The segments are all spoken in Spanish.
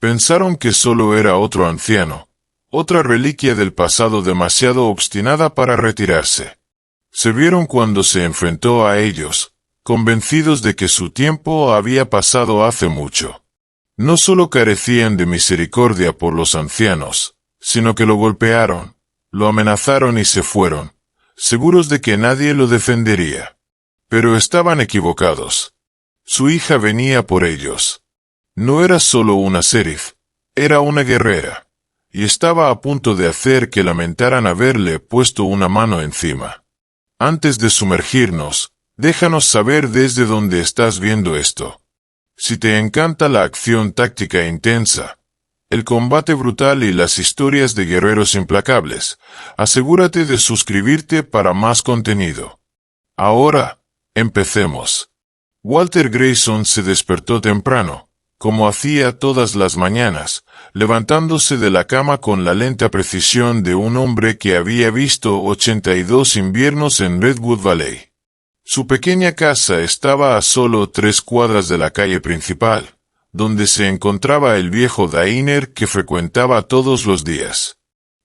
Pensaron que solo era otro anciano, otra reliquia del pasado demasiado obstinada para retirarse. Se vieron cuando se enfrentó a ellos, convencidos de que su tiempo había pasado hace mucho. No solo carecían de misericordia por los ancianos, sino que lo golpearon, lo amenazaron y se fueron, seguros de que nadie lo defendería. Pero estaban equivocados. Su hija venía por ellos. No era solo una serif, era una guerrera, y estaba a punto de hacer que lamentaran haberle puesto una mano encima. Antes de sumergirnos, déjanos saber desde dónde estás viendo esto. Si te encanta la acción táctica intensa, el combate brutal y las historias de guerreros implacables, asegúrate de suscribirte para más contenido. Ahora, empecemos. Walter Grayson se despertó temprano, como hacía todas las mañanas, levantándose de la cama con la lenta precisión de un hombre que había visto 82 inviernos en Redwood Valley. Su pequeña casa estaba a solo 3 cuadras de la calle principal, donde se encontraba el viejo diner que frecuentaba todos los días.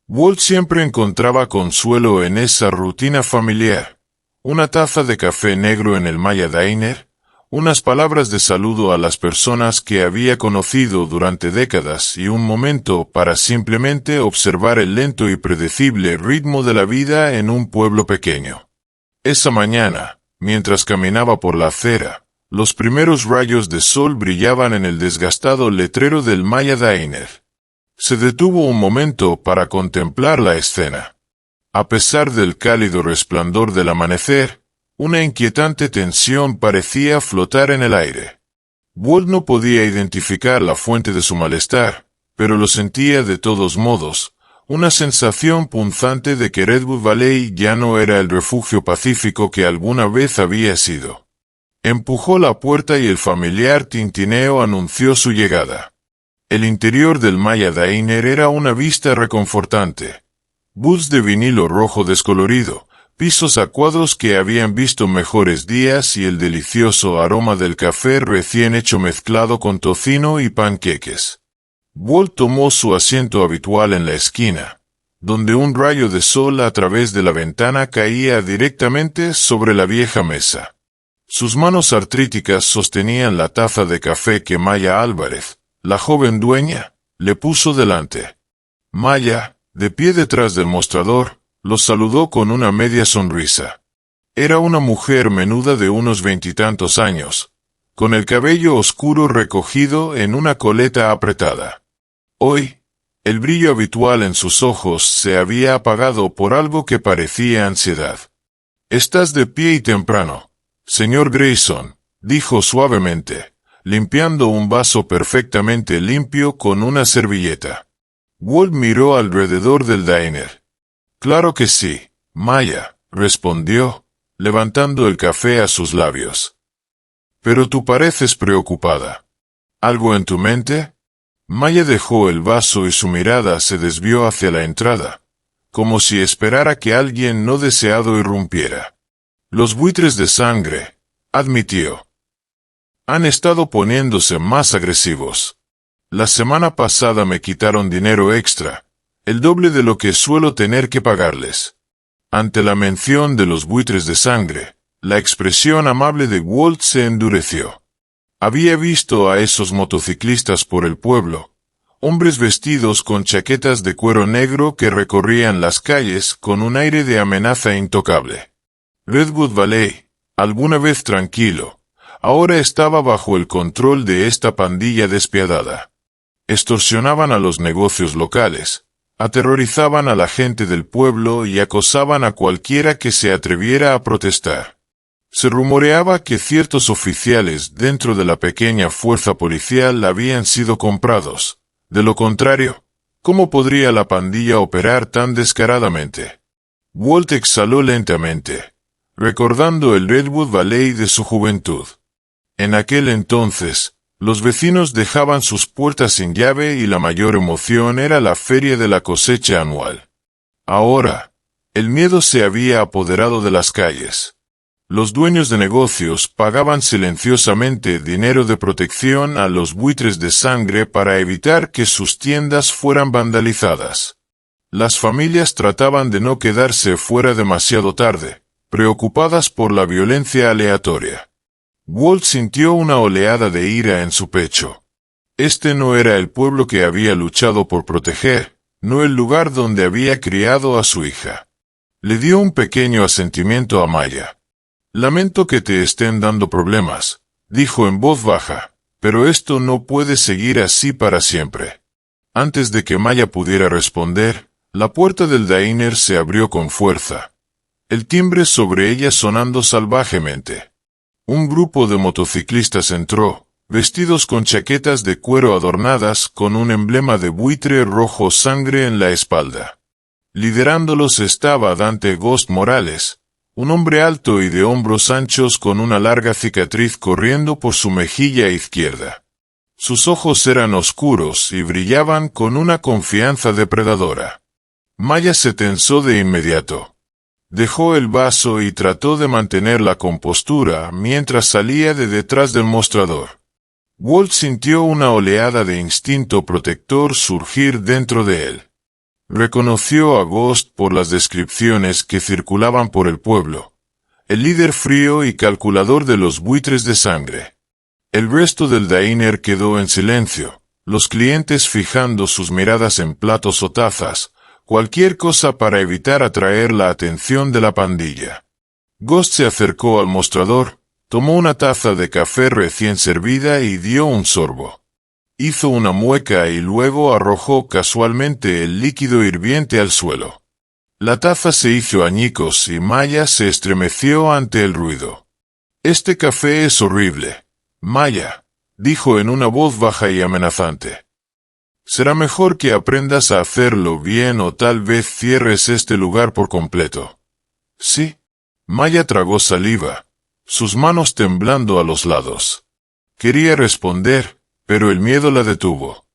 Walt siempre encontraba consuelo en esa rutina familiar. Una taza de café negro en el Maya Diner, unas palabras de saludo a las personas que había conocido durante décadas y un momento para simplemente observar el lento y predecible ritmo de la vida en un pueblo pequeño. Esa mañana, mientras caminaba por la acera, los primeros rayos de sol brillaban en el desgastado letrero del Maya Diner. Se detuvo un momento para contemplar la escena. A pesar del cálido resplandor del amanecer, una inquietante tensión parecía flotar en el aire. Walt no podía identificar la fuente de su malestar, pero lo sentía de todos modos, una sensación punzante de que Redwood Valley ya no era el refugio pacífico que alguna vez había sido. Empujó la puerta y el familiar tintineo anunció su llegada. El interior del Maya Diner era una vista reconfortante. Booths de vinilo rojo descolorido, pisos a cuadros que habían visto mejores días y el delicioso aroma del café recién hecho mezclado con tocino y panqueques. Walt tomó su asiento habitual en la esquina, donde un rayo de sol a través de la ventana caía directamente sobre la vieja mesa. Sus manos artríticas sostenían la taza de café que Maya Álvarez, la joven dueña, le puso delante. Maya, de pie detrás del mostrador, los saludó con una media sonrisa. Era una mujer menuda de unos 20 y tantos años, con el cabello oscuro recogido en una coleta apretada. Hoy, el brillo habitual en sus ojos se había apagado por algo que parecía ansiedad. «Estás de pie y temprano, señor Grayson», dijo suavemente, limpiando un vaso perfectamente limpio con una servilleta. Walt miró alrededor del diner. «Claro que sí, Maya», respondió, levantando el café a sus labios. «Pero tú pareces preocupada. ¿Algo en tu mente?» Maya dejó el vaso y su mirada se desvió hacia la entrada, como si esperara que alguien no deseado irrumpiera. «Los buitres de sangre», admitió. «Han estado poniéndose más agresivos. La semana pasada me quitaron dinero extra, el doble de lo que suelo tener que pagarles». Ante la mención de los buitres de sangre, la expresión amable de Walt se endureció. Había visto a esos motociclistas por el pueblo, hombres vestidos con chaquetas de cuero negro que recorrían las calles con un aire de amenaza intocable. Redwood Valley, alguna vez tranquilo, ahora estaba bajo el control de esta pandilla despiadada. Extorsionaban a los negocios locales, aterrorizaban a la gente del pueblo y acosaban a cualquiera que se atreviera a protestar. Se rumoreaba que ciertos oficiales dentro de la pequeña fuerza policial habían sido comprados. De lo contrario, ¿cómo podría la pandilla operar tan descaradamente? Walt exhaló lentamente, recordando el Redwood Valley de su juventud. En aquel entonces, los vecinos dejaban sus puertas sin llave y la mayor emoción era la feria de la cosecha anual. Ahora, el miedo se había apoderado de las calles. Los dueños de negocios pagaban silenciosamente dinero de protección a los buitres de sangre para evitar que sus tiendas fueran vandalizadas. Las familias trataban de no quedarse fuera demasiado tarde, preocupadas por la violencia aleatoria. Walt sintió una oleada de ira en su pecho. Este no era el pueblo que había luchado por proteger, no el lugar donde había criado a su hija. Le dio un pequeño asentimiento a Maya. «Lamento que te estén dando problemas», dijo en voz baja, «pero esto no puede seguir así para siempre». Antes de que Maya pudiera responder, la puerta del diner se abrió con fuerza. El timbre sobre ella sonando salvajemente. Un grupo de motociclistas entró, vestidos con chaquetas de cuero adornadas con un emblema de buitre rojo sangre en la espalda. Liderándolos estaba Dante Ghost Morales, un hombre alto y de hombros anchos con una larga cicatriz corriendo por su mejilla izquierda. Sus ojos eran oscuros y brillaban con una confianza depredadora. Maya se tensó de inmediato. Dejó el vaso y trató de mantener la compostura mientras salía de detrás del mostrador. Walt sintió una oleada de instinto protector surgir dentro de él. Reconoció a Ghost por las descripciones que circulaban por el pueblo. El líder frío y calculador de los buitres de sangre. El resto del diner quedó en silencio, los clientes fijando sus miradas en platos o tazas, cualquier cosa para evitar atraer la atención de la pandilla. Ghost se acercó al mostrador, tomó una taza de café recién servida y dio un sorbo. Hizo una mueca y luego arrojó casualmente el líquido hirviente al suelo. La taza se hizo añicos y Maya se estremeció ante el ruido. «Este café es horrible, Maya», dijo en una voz baja y amenazante. «Será mejor que aprendas a hacerlo bien o tal vez cierres este lugar por completo». «Sí». Maya tragó saliva, sus manos temblando a los lados. Quería responder, pero el miedo la detuvo.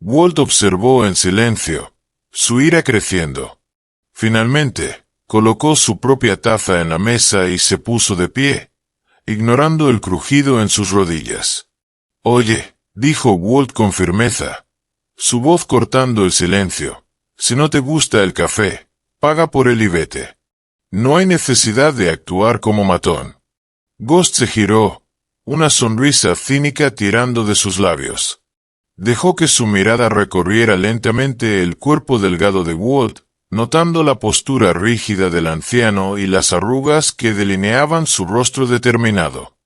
Walt observó en silencio, su ira creciendo. Finalmente, colocó su propia taza en la mesa y se puso de pie, ignorando el crujido en sus rodillas. «Oye», dijo Walt con firmeza, su voz cortando el silencio, «si no te gusta el café, paga por él y vete. No hay necesidad de actuar como matón». Ghost se giró, una sonrisa cínica tirando de sus labios. Dejó que su mirada recorriera lentamente el cuerpo delgado de Walt, notando la postura rígida del anciano y las arrugas que delineaban su rostro determinado.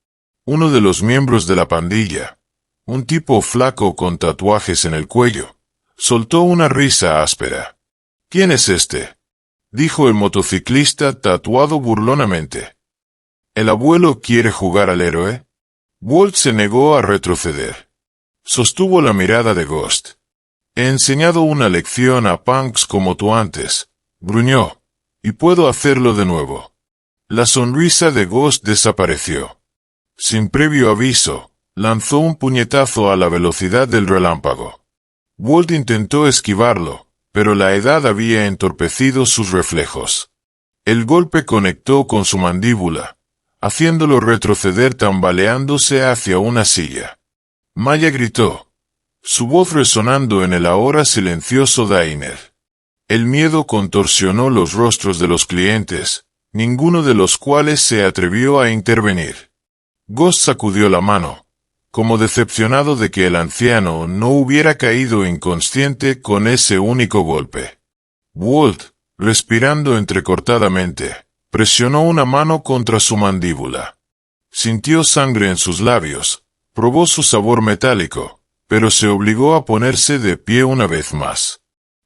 Uno de los miembros de la pandilla, un tipo flaco con tatuajes en el cuello, soltó una risa áspera. «¿Quién es este?», dijo el motociclista tatuado burlonamente. «¿El abuelo quiere jugar al héroe?». Walt se negó a retroceder. Sostuvo la mirada de Ghost. «He enseñado una lección a punks como tú antes», gruñó, «y puedo hacerlo de nuevo». La sonrisa de Ghost desapareció. Sin previo aviso, lanzó un puñetazo a la velocidad del relámpago. Walt intentó esquivarlo, pero la edad había entorpecido sus reflejos. El golpe conectó con su mandíbula, haciéndolo retroceder tambaleándose hacia una silla. Maya gritó, su voz resonando en el ahora silencioso diner. El miedo contorsionó los rostros de los clientes, ninguno de los cuales se atrevió a intervenir. Ghost sacudió la mano, como decepcionado de que el anciano no hubiera caído inconsciente con ese único golpe. Walt, respirando entrecortadamente, presionó una mano contra su mandíbula. Sintió sangre en sus labios, probó su sabor metálico, pero se obligó a ponerse de pie una vez más.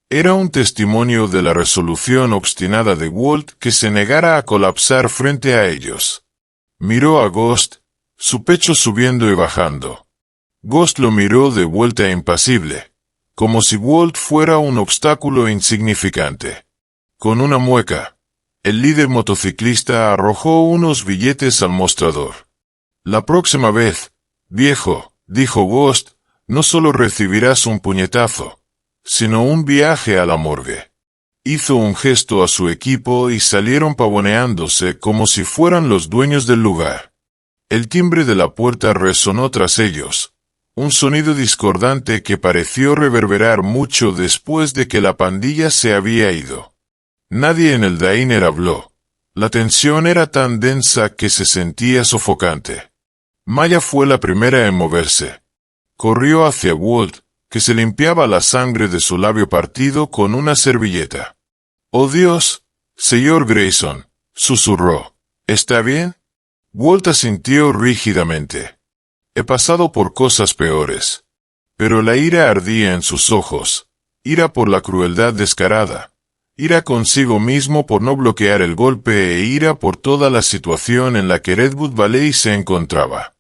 Era un testimonio de la resolución obstinada de Walt que se negara a colapsar frente a ellos. Miró a Ghost, su pecho subiendo y bajando. Ghost lo miró de vuelta impasible, como si Walt fuera un obstáculo insignificante. Con una mueca, el líder motociclista arrojó unos billetes al mostrador. «La próxima vez, viejo», dijo Ghost, «no solo recibirás un puñetazo, sino un viaje a la morgue». Hizo un gesto a su equipo y salieron pavoneándose como si fueran los dueños del lugar. El timbre de la puerta resonó tras ellos, un sonido discordante que pareció reverberar mucho después de que la pandilla se había ido. Nadie en el diner habló. La tensión era tan densa que se sentía sofocante. Maya fue la primera en moverse. Corrió hacia Walt, que se limpiaba la sangre de su labio partido con una servilleta. «Oh Dios, señor Grayson», susurró. «¿Está bien?» Walt asintió rígidamente. «He pasado por cosas peores». Pero la ira ardía en sus ojos, ira por la crueldad descarada, ira consigo mismo por no bloquear el golpe e ira por toda la situación en la que Redwood Valley se encontraba.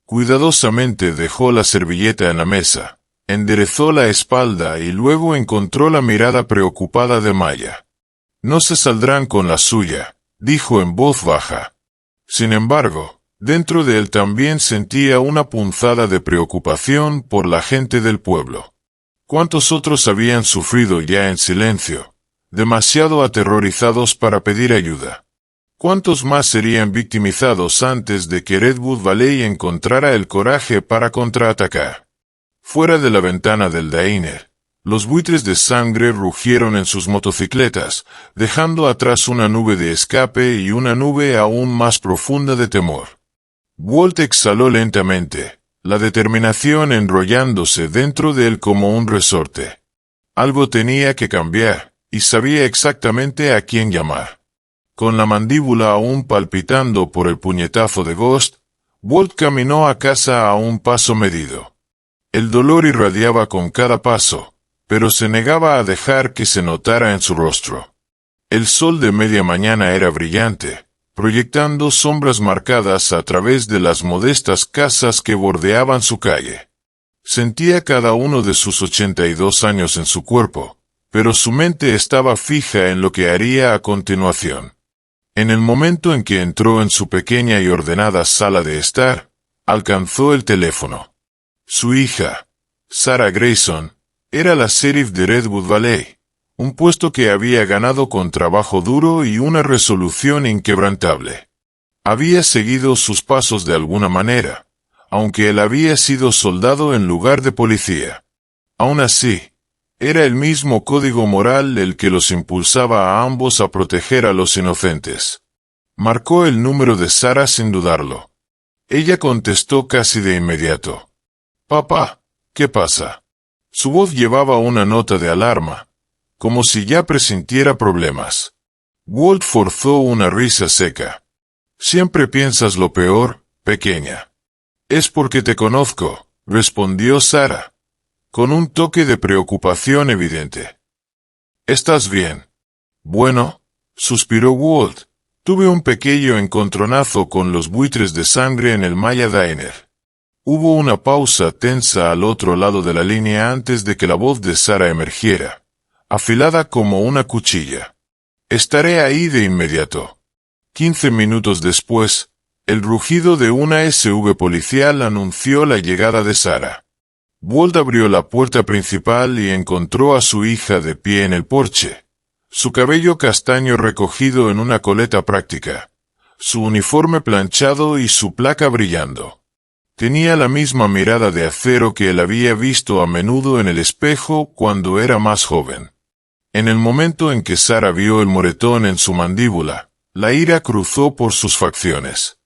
Cuidadosamente dejó la servilleta en la mesa, enderezó la espalda y luego encontró la mirada preocupada de Maya. «No se saldrán con la suya», dijo en voz baja. Sin embargo, dentro de él también sentía una punzada de preocupación por la gente del pueblo. ¿Cuántos otros habían sufrido ya en silencio, demasiado aterrorizados para pedir ayuda? ¿Cuántos más serían victimizados antes de que Redwood Valley encontrara el coraje para contraatacar? Fuera de la ventana del diner, los buitres de sangre rugieron en sus motocicletas, dejando atrás una nube de escape y una nube aún más profunda de temor. Walt exhaló lentamente, la determinación enrollándose dentro de él como un resorte. Algo tenía que cambiar, y sabía exactamente a quién llamar. Con la mandíbula aún palpitando por el puñetazo de Ghost, Walt caminó a casa a un paso medido. El dolor irradiaba con cada paso, pero se negaba a dejar que se notara en su rostro. El sol de media mañana era brillante, proyectando sombras marcadas a través de las modestas casas que bordeaban su calle. Sentía cada uno de sus 82 años en su cuerpo, pero su mente estaba fija en lo que haría a continuación. En el momento en que entró en su pequeña y ordenada sala de estar, alcanzó el teléfono. Su hija, Sarah Grayson, era la sheriff de Redwood Valley, un puesto que había ganado con trabajo duro y una resolución inquebrantable. Había seguido sus pasos de alguna manera, aunque él había sido soldado en lugar de policía. Aún así, era el mismo código moral el que los impulsaba a ambos a proteger a los inocentes. Marcó el número de Sarah sin dudarlo. Ella contestó casi de inmediato. «Papá, ¿qué pasa?» Su voz llevaba una nota de alarma, como si ya presintiera problemas. Walt forzó una risa seca. «Siempre piensas lo peor, pequeña». «Es porque te conozco», respondió Sarah, con un toque de preocupación evidente. «¿Estás bien?» «Bueno», suspiró Walt, «tuve un pequeño encontronazo con los buitres de sangre en el Maya Diner». Hubo una pausa tensa al otro lado de la línea antes de que la voz de Sarah emergiera, afilada como una cuchilla. «Estaré ahí de inmediato». 15 minutos después, el rugido de una SUV policial anunció la llegada de Sarah. Walt abrió la puerta principal y encontró a su hija de pie en el porche, su cabello castaño recogido en una coleta práctica, su uniforme planchado y su placa brillando. Tenía la misma mirada de acero que él había visto a menudo en el espejo cuando era más joven. En el momento en que Sarah vio el moretón en su mandíbula, la ira cruzó por sus facciones.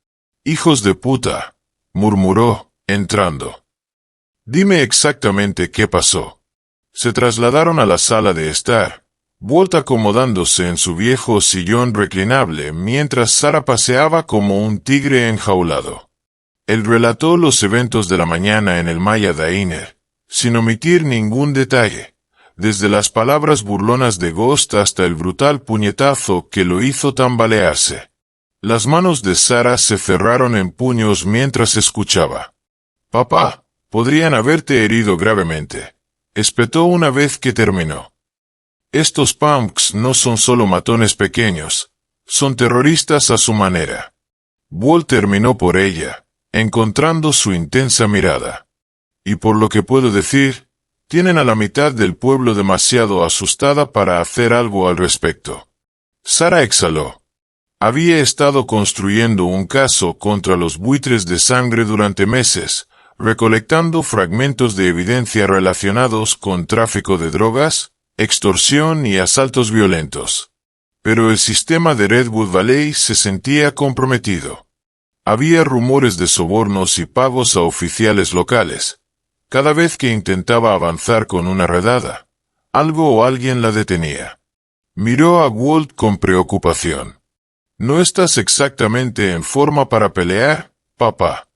«Hijos de puta», murmuró, entrando. «Dime exactamente qué pasó». Se trasladaron a la sala de estar, Walt acomodándose en su viejo sillón reclinable mientras Sarah paseaba como un tigre enjaulado. Él relató los eventos de la mañana en el Maya Diner, sin omitir ningún detalle, desde las palabras burlonas de Ghost hasta el brutal puñetazo que lo hizo tambalearse. Las manos de Sarah se cerraron en puños mientras escuchaba. «Papá, podrían haberte herido gravemente», espetó una vez que terminó. «Estos punks no son solo matones pequeños, son terroristas a su manera». Walt terminó por ella, encontrando su intensa mirada. «Y por lo que puedo decir, Tienen a la mitad del pueblo demasiado asustada para hacer algo al respecto. Sarah exhaló. Había estado construyendo un caso contra los buitres de sangre durante meses, recolectando fragmentos de evidencia relacionados con tráfico de drogas, extorsión y asaltos violentos. Pero el sistema de Redwood Valley se sentía comprometido. Había rumores de sobornos y pagos a oficiales locales. Cada vez que intentaba avanzar con una redada, algo o alguien la detenía. Miró a Walt con preocupación. «¿No estás exactamente en forma para pelear, papá?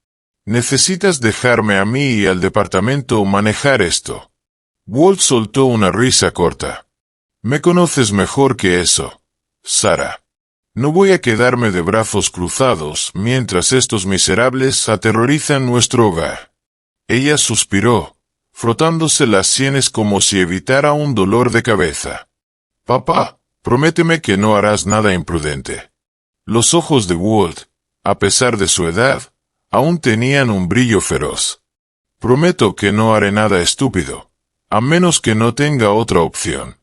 Necesitas dejarme a mí y al departamento manejar esto». Walt soltó una risa corta. «Me conoces mejor que eso, Sarah. No voy a quedarme de brazos cruzados mientras estos miserables aterrorizan nuestro hogar». Ella suspiró, frotándose las sienes como si evitara un dolor de cabeza. «Papá, prométeme que no harás nada imprudente». Los ojos de Walt, a pesar de su edad, aún tenían un brillo feroz. «Prometo que no haré nada estúpido, a menos que no tenga otra opción».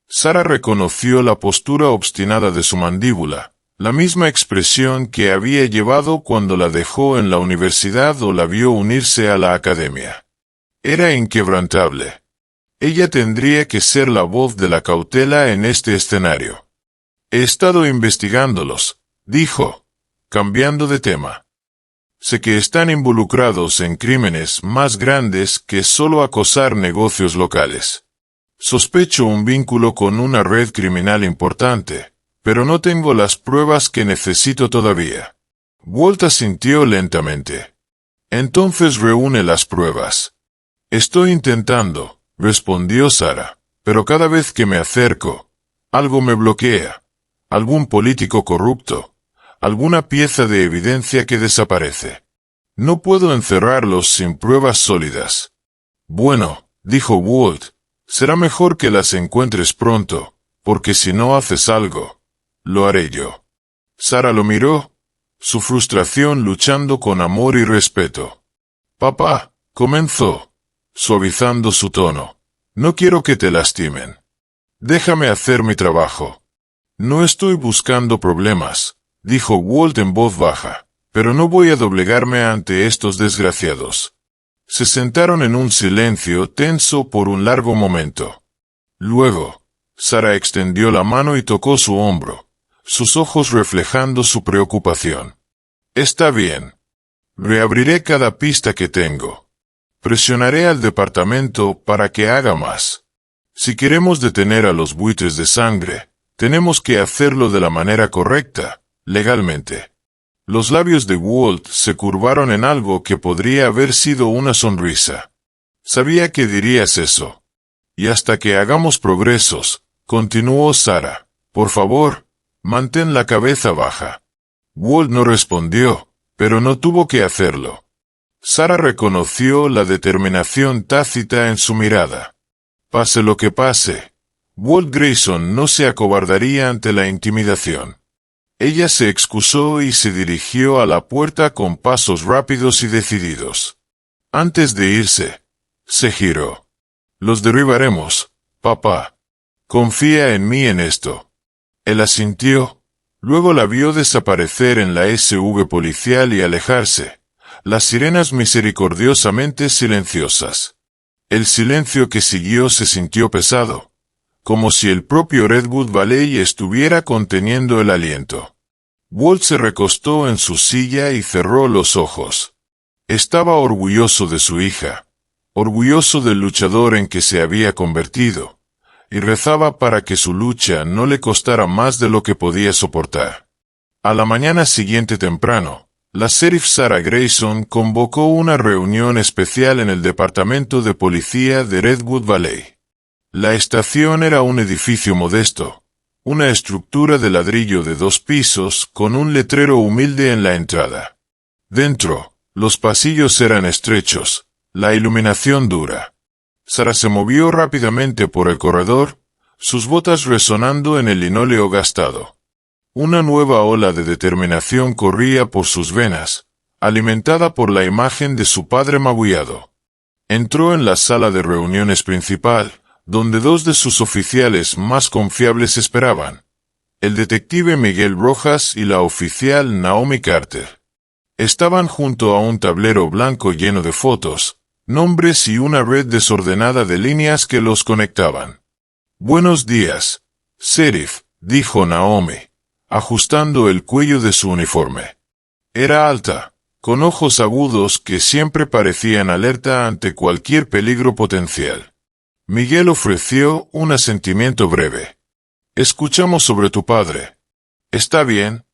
Sarah reconoció la postura obstinada de su mandíbula, la misma expresión que había llevado cuando la dejó en la universidad o la vio unirse a la academia. Era inquebrantable. Ella tendría que ser la voz de la cautela en este escenario. «He estado investigándolos», dijo, cambiando de tema. «Sé que están involucrados en crímenes más grandes que solo acosar negocios locales. Sospecho un vínculo con una red criminal importante, pero no tengo las pruebas que necesito todavía». Walt asintió lentamente. «Entonces reúne las pruebas». «Estoy intentando», respondió Sarah, «pero cada vez que me acerco, algo me bloquea. Algún político corrupto, alguna pieza de evidencia que desaparece. No puedo encerrarlos sin pruebas sólidas». «Bueno», dijo Walt, «será mejor que las encuentres pronto, porque si no haces algo, lo haré yo». Sarah lo miró, su frustración luchando con amor y respeto. «Papá», comenzó, suavizando su tono, «no quiero que te lastimen. Déjame hacer mi trabajo». «No estoy buscando problemas», dijo Walt en voz baja, «pero no voy a doblegarme ante estos desgraciados». Se sentaron en un silencio tenso por un largo momento. Luego, Sarah extendió la mano y tocó su hombro, sus ojos reflejando su preocupación. «Está bien. Reabriré cada pista que tengo. Presionaré al departamento para que haga más. Si queremos detener a los buitres de sangre, tenemos que hacerlo de la manera correcta, legalmente». Los labios de Walt se curvaron en algo que podría haber sido una sonrisa. «Sabía que dirías eso. Y hasta que hagamos progresos», continuó Sarah, «por favor, mantén la cabeza baja». Walt no respondió, pero no tuvo que hacerlo. Sarah reconoció la determinación tácita en su mirada. Pase lo que pase, Walt Grayson no se acobardaría ante la intimidación. Ella se excusó y se dirigió a la puerta con pasos rápidos y decididos. Antes de irse, se giró. «Los derribaremos, papá. Confía en mí en esto». Él asintió. Luego la vio desaparecer en la SUV policial y alejarse, las sirenas misericordiosamente silenciosas. El silencio que siguió se sintió pesado, como si el propio Redwood Valley estuviera conteniendo el aliento. Walt se recostó en su silla y cerró los ojos. Estaba orgulloso de su hija, orgulloso del luchador en que se había convertido, y rezaba para que su lucha no le costara más de lo que podía soportar. A la mañana siguiente temprano, la sheriff Sarah Grayson convocó una reunión especial en el departamento de policía de Redwood Valley. La estación era un edificio modesto, una estructura de ladrillo de 2 pisos con un letrero humilde en la entrada. Dentro, los pasillos eran estrechos, la iluminación dura. Sarah se movió rápidamente por el corredor, sus botas resonando en el linóleo gastado. Una nueva ola de determinación corría por sus venas, alimentada por la imagen de su padre magullado. Entró en la sala de reuniones principal, donde dos de sus oficiales más confiables esperaban: el detective Miguel Rojas y la oficial Naomi Carter. Estaban junto a un tablero blanco lleno de fotos, nombres y una red desordenada de líneas que los conectaban. «Buenos días, Sheriff», dijo Naomi, ajustando el cuello de su uniforme. Era alta, con ojos agudos que siempre parecían alerta ante cualquier peligro potencial. Miguel ofreció un asentimiento breve. «Escuchamos sobre tu padre». «Está bien».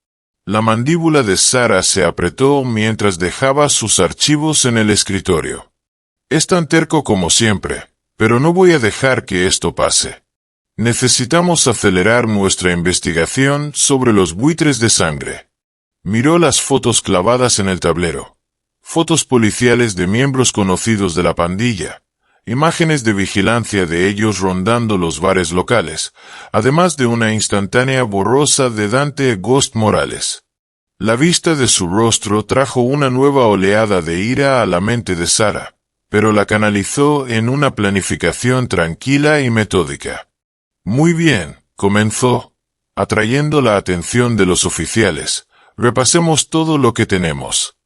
La mandíbula de Sara se apretó mientras dejaba sus archivos en el escritorio. «Es tan terco como siempre, pero no voy a dejar que esto pase. Necesitamos acelerar nuestra investigación sobre los buitres de sangre». Miró las fotos clavadas en el tablero. Fotos policiales de miembros conocidos de la pandilla. Imágenes de vigilancia de ellos rondando los bares locales, además de una instantánea borrosa de Dante Ghost Morales. La vista de su rostro trajo una nueva oleada de ira a la mente de Sara, pero la canalizó en una planificación tranquila y metódica. «Muy bien», comenzó, atrayendo la atención de los oficiales. «Repasemos todo lo que tenemos.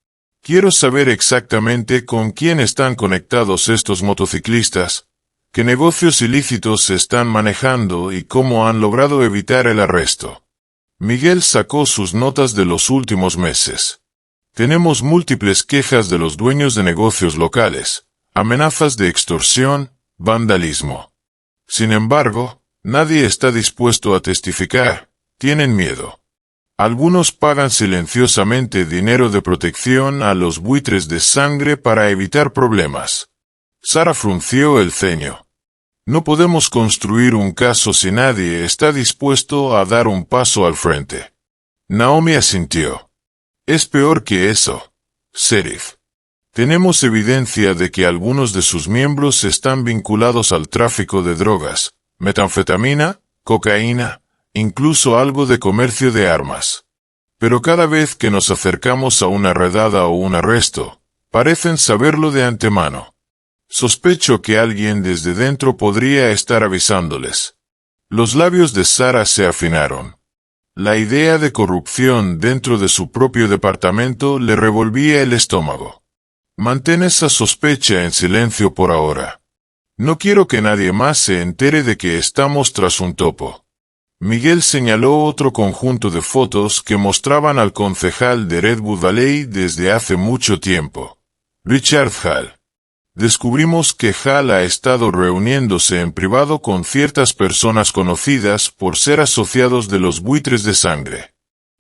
Quiero saber exactamente con quién están conectados estos motociclistas, qué negocios ilícitos se están manejando y cómo han logrado evitar el arresto». Miguel sacó sus notas de los últimos meses. «Tenemos múltiples quejas de los dueños de negocios locales, amenazas de extorsión, vandalismo. Sin embargo, nadie está dispuesto a testificar, tienen miedo. Algunos pagan silenciosamente dinero de protección a los buitres de sangre para evitar problemas». Sara frunció el ceño. «No podemos construir un caso si nadie está dispuesto a dar un paso al frente». Naomi asintió. «Es peor que eso, Sheriff. Tenemos evidencia de que algunos de sus miembros están vinculados al tráfico de drogas, metanfetamina, cocaína, incluso algo de comercio de armas. Pero cada vez que nos acercamos a una redada o un arresto, parecen saberlo de antemano. Sospecho que alguien desde dentro podría estar avisándoles». Los labios de Sara se afinaron. La idea de corrupción dentro de su propio departamento le revolvía el estómago. «Mantén esa sospecha en silencio por ahora. No quiero que nadie más se entere de que estamos tras un topo». Miguel señaló otro conjunto de fotos que mostraban al concejal de Redwood Valley desde hace mucho tiempo, Richard Hall. «Descubrimos que Hall ha estado reuniéndose en privado con ciertas personas conocidas por ser asociados de los buitres de sangre.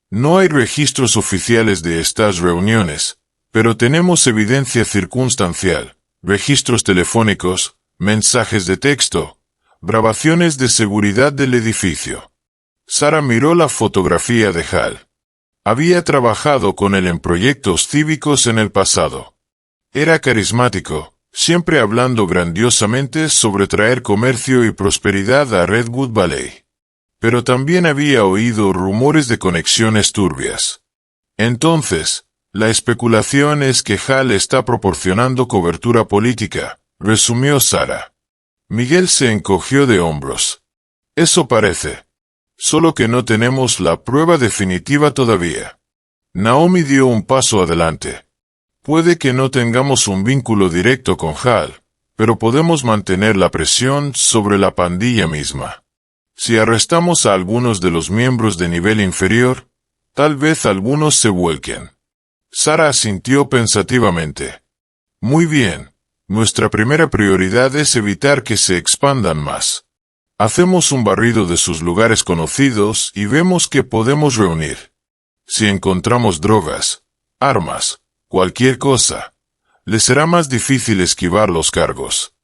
No hay registros oficiales de estas reuniones, pero tenemos evidencia circunstancial, registros telefónicos, mensajes de texto, grabaciones de seguridad del edificio». Sara miró la fotografía de Hall. Había trabajado con él en proyectos cívicos en el pasado. Era carismático, siempre hablando grandiosamente sobre traer comercio y prosperidad a Redwood Valley. Pero también había oído rumores de conexiones turbias. «Entonces, la especulación es que Hall está proporcionando cobertura política», resumió Sara. Miguel se encogió de hombros. «Eso parece. Solo que no tenemos la prueba definitiva todavía». Naomi dio un paso adelante. «Puede que no tengamos un vínculo directo con Hall, pero podemos mantener la presión sobre la pandilla misma. Si arrestamos a algunos de los miembros de nivel inferior, tal vez algunos se vuelquen». Sara asintió pensativamente. «Muy bien. Nuestra primera prioridad es evitar que se expandan más. Hacemos un barrido de sus lugares conocidos y vemos qué podemos reunir. Si encontramos drogas, armas, cualquier cosa, le será más difícil esquivar los cargos».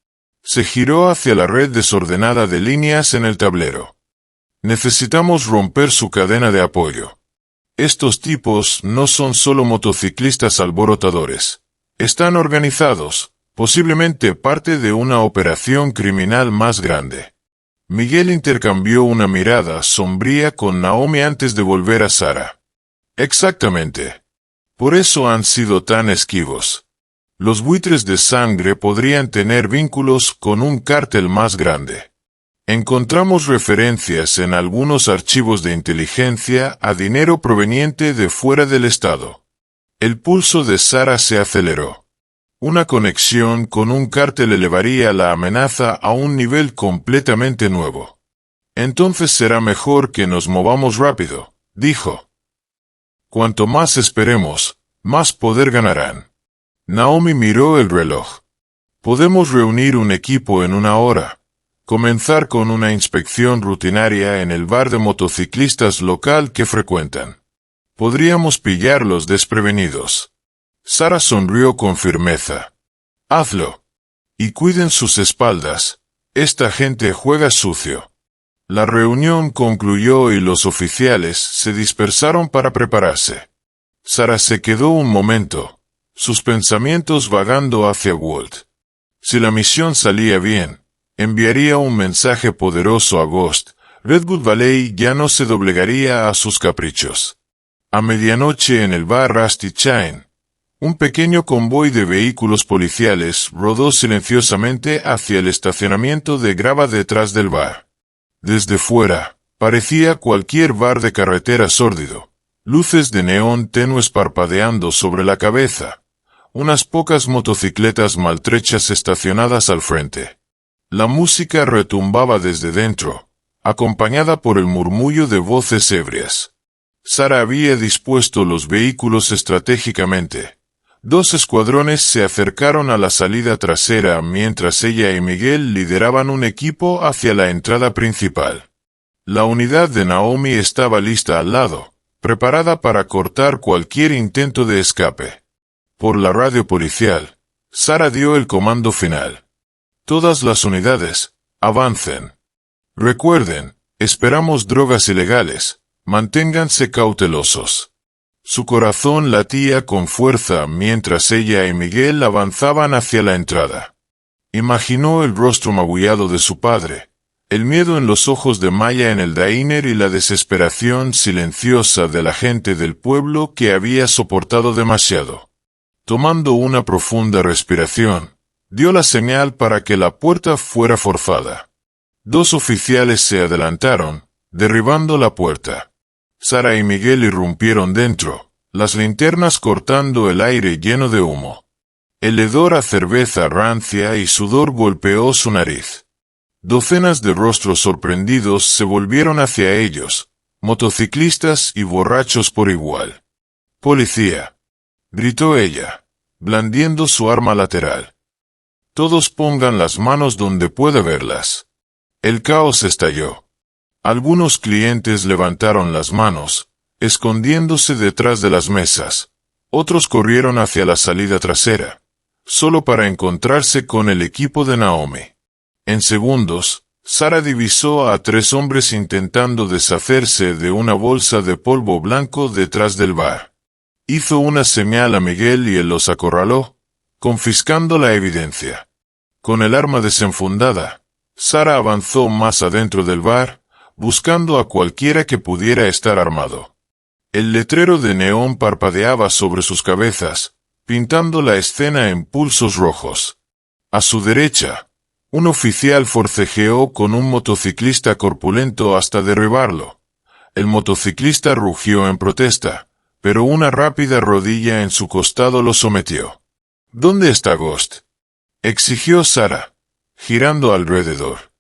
Se giró hacia la red desordenada de líneas en el tablero. «Necesitamos romper su cadena de apoyo. Estos tipos no son solo motociclistas alborotadores. Están organizados, posiblemente parte de una operación criminal más grande». Miguel intercambió una mirada sombría con Naomi antes de volver a Sara. «Exactamente. Por eso han sido tan esquivos. Los buitres de sangre podrían tener vínculos con un cártel más grande. Encontramos referencias en algunos archivos de inteligencia a dinero proveniente de fuera del estado. El pulso de Sara se aceleró. Una conexión con un cártel elevaría la amenaza a un nivel completamente nuevo. Entonces será mejor que nos movamos rápido, dijo. Cuanto más esperemos, más poder ganarán. Naomi miró el reloj. Podemos reunir un equipo en 1 hora. Comenzar con una inspección rutinaria en el bar de motociclistas local que frecuentan. Podríamos pillarlos desprevenidos. Sara sonrió con firmeza. Hazlo. Y cuiden sus espaldas. Esta gente juega sucio. La reunión concluyó y los oficiales se dispersaron para prepararse. Sara se quedó un momento, sus pensamientos vagando hacia Walt. Si la misión salía bien, enviaría un mensaje poderoso a Ghost. Redwood Valley ya no se doblegaría a sus caprichos. A medianoche en el bar Rusty Chain, un pequeño convoy de vehículos policiales rodó silenciosamente hacia el estacionamiento de grava detrás del bar. Desde fuera, parecía cualquier bar de carretera sórdido. Luces de neón tenues parpadeando sobre la cabeza. Unas pocas motocicletas maltrechas estacionadas al frente. La música retumbaba desde dentro, acompañada por el murmullo de voces ebrias. Sara había dispuesto los vehículos estratégicamente. 2 escuadrones se acercaron a la salida trasera mientras ella y Miguel lideraban un equipo hacia la entrada principal. La unidad de Naomi estaba lista al lado, preparada para cortar cualquier intento de escape. Por la radio policial, Sara dio el comando final. Todas las unidades, avancen. Recuerden, esperamos drogas ilegales, manténganse cautelosos. Su corazón latía con fuerza mientras ella y Miguel avanzaban hacia la entrada. Imaginó el rostro magullado de su padre, el miedo en los ojos de Maya en el diner y la desesperación silenciosa de la gente del pueblo que había soportado demasiado. Tomando una profunda respiración, dio la señal para que la puerta fuera forzada. 2 oficiales se adelantaron, derribando la puerta. Sara y Miguel irrumpieron dentro, las linternas cortando el aire lleno de humo. El hedor a cerveza rancia y sudor golpeó su nariz. Docenas de rostros sorprendidos se volvieron hacia ellos, motociclistas y borrachos por igual. «¡Policía!», gritó ella, blandiendo su arma lateral. «Todos pongan las manos donde pueda verlas». El caos estalló. Algunos clientes levantaron las manos, escondiéndose detrás de las mesas. Otros corrieron hacia la salida trasera, solo para encontrarse con el equipo de Naomi. En segundos, Sara divisó a 3 hombres intentando deshacerse de una bolsa de polvo blanco detrás del bar. Hizo una señal a Miguel y él los acorraló, confiscando la evidencia. Con el arma desenfundada, Sara avanzó más adentro del bar, buscando a cualquiera que pudiera estar armado. El letrero de neón parpadeaba sobre sus cabezas, pintando la escena en pulsos rojos. A su derecha, un oficial forcejeó con un motociclista corpulento hasta derribarlo. El motociclista rugió en protesta, pero una rápida rodilla en su costado lo sometió. «¿Dónde está Ghost?», exigió Sara, girando alrededor.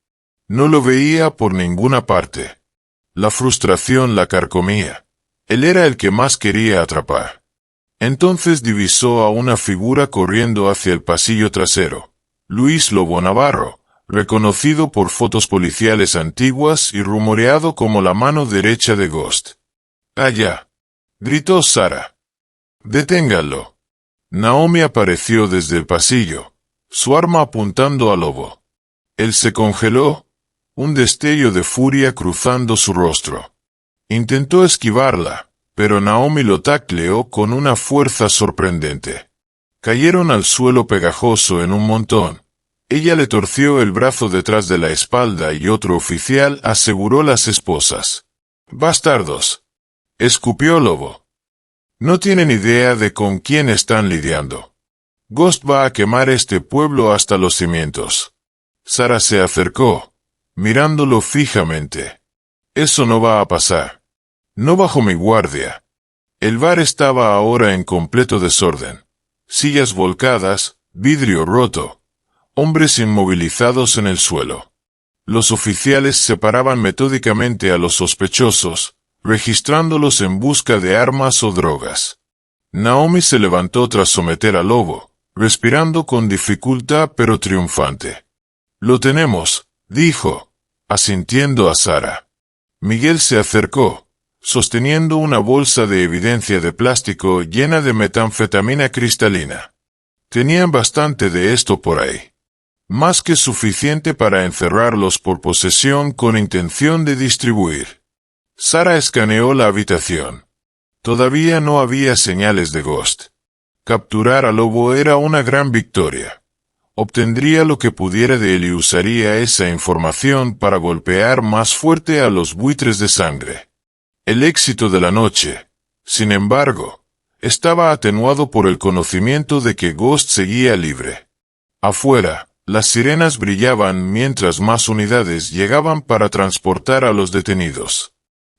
No lo veía por ninguna parte. La frustración la carcomía. Él era el que más quería atrapar. Entonces divisó a una figura corriendo hacia el pasillo trasero. Luis Lobo Navarro, reconocido por fotos policiales antiguas y rumoreado como la mano derecha de Ghost. «¡Allá!», gritó Sara. «Deténganlo». Naomi apareció desde el pasillo, su arma apuntando a Lobo. Él se congeló, un destello de furia cruzando su rostro. Intentó esquivarla, pero Naomi lo tacleó con una fuerza sorprendente. Cayeron al suelo pegajoso en un montón. Ella le torció el brazo detrás de la espalda y otro oficial aseguró las esposas. «¡Bastardos!», escupió Lobo. «No tienen idea de con quién están lidiando». Ghost va a quemar este pueblo hasta los cimientos. Sarah se acercó, mirándolo fijamente. Eso no va a pasar. No bajo mi guardia. El bar estaba ahora en completo desorden. Sillas volcadas, vidrio roto, hombres inmovilizados en el suelo. Los oficiales separaban metódicamente a los sospechosos, registrándolos en busca de armas o drogas. Naomi se levantó tras someter al lobo, respirando con dificultad pero triunfante. «Lo tenemos», dijo, asintiendo a Sarah. Miguel se acercó, sosteniendo una bolsa de evidencia de plástico llena de metanfetamina cristalina. Tenían bastante de esto por ahí. Más que suficiente para encerrarlos por posesión con intención de distribuir. Sarah escaneó la habitación. Todavía no había señales de Ghost. Capturar al lobo era una gran victoria. Obtendría lo que pudiera de él y usaría esa información para golpear más fuerte a los buitres de sangre. El éxito de la noche, sin embargo, estaba atenuado por el conocimiento de que Ghost seguía libre. Afuera, las sirenas brillaban mientras más unidades llegaban para transportar a los detenidos.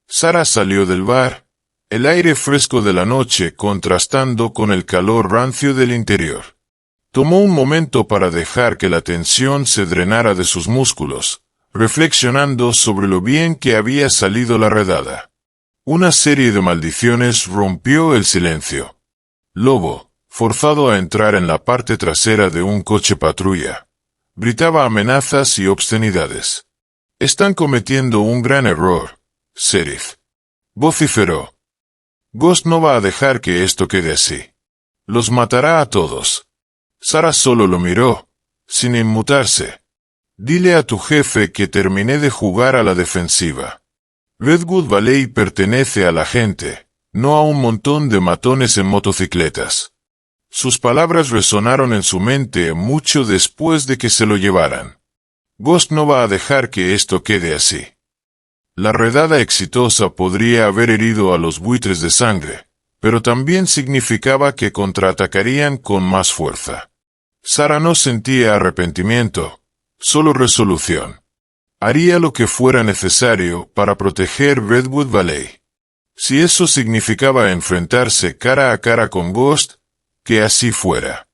Sarah salió del bar, el aire fresco de la noche contrastando con el calor rancio del interior. Tomó un momento para dejar que la tensión se drenara de sus músculos, reflexionando sobre lo bien que había salido la redada. Una serie de maldiciones rompió el silencio. Lobo, forzado a entrar en la parte trasera de un coche patrulla, gritaba amenazas y obscenidades. «Están cometiendo un gran error, Sheriff», vociferó. «Ghost no va a dejar que esto quede así. Los matará a todos». Sarah solo lo miró, sin inmutarse. «Dile a tu jefe que terminé de jugar a la defensiva. Redwood Valley pertenece a la gente, no a un montón de matones en motocicletas». Sus palabras resonaron en su mente mucho después de que se lo llevaran. Ghost no va a dejar que esto quede así. La redada exitosa podría haber herido a los buitres de sangre, pero también significaba que contraatacarían con más fuerza. Sarah no sentía arrepentimiento, solo resolución. Haría lo que fuera necesario para proteger Redwood Valley. Si eso significaba enfrentarse cara a cara con Ghost, que así fuera.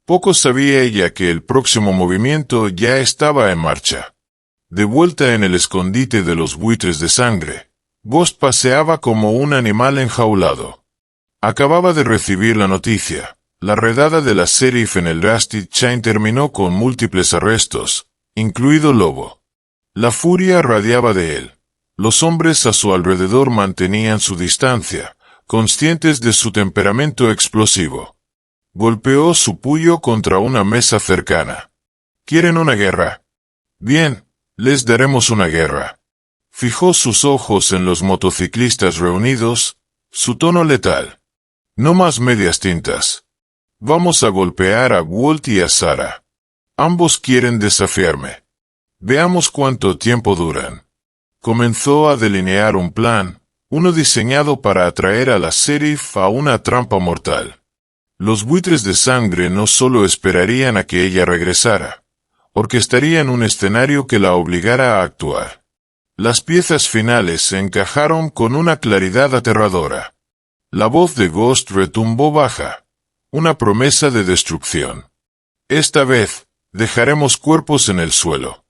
Poco sabía ella que el próximo movimiento ya estaba en marcha. De vuelta en el escondite de los buitres de sangre, Ghost paseaba como un animal enjaulado. Acababa de recibir la noticia. La redada de la sheriff en el Rusty Chain terminó con múltiples arrestos, incluido Lobo. La furia radiaba de él. Los hombres a su alrededor mantenían su distancia, conscientes de su temperamento explosivo. Golpeó su puño contra una mesa cercana. ¿Quieren una guerra? Bien, les daremos una guerra. Fijó sus ojos en los motociclistas reunidos, su tono letal. No más medias tintas. Vamos a golpear a Walt y a Sarah. Ambos quieren desafiarme. Veamos cuánto tiempo duran. Comenzó a delinear un plan, uno diseñado para atraer a la sheriff a una trampa mortal. Los buitres de sangre no solo esperarían a que ella regresara, orquestarían un escenario que la obligara a actuar. Las piezas finales se encajaron con una claridad aterradora. La voz de Ghost retumbó baja, una promesa de destrucción. Esta vez, dejaremos cuerpos en el suelo.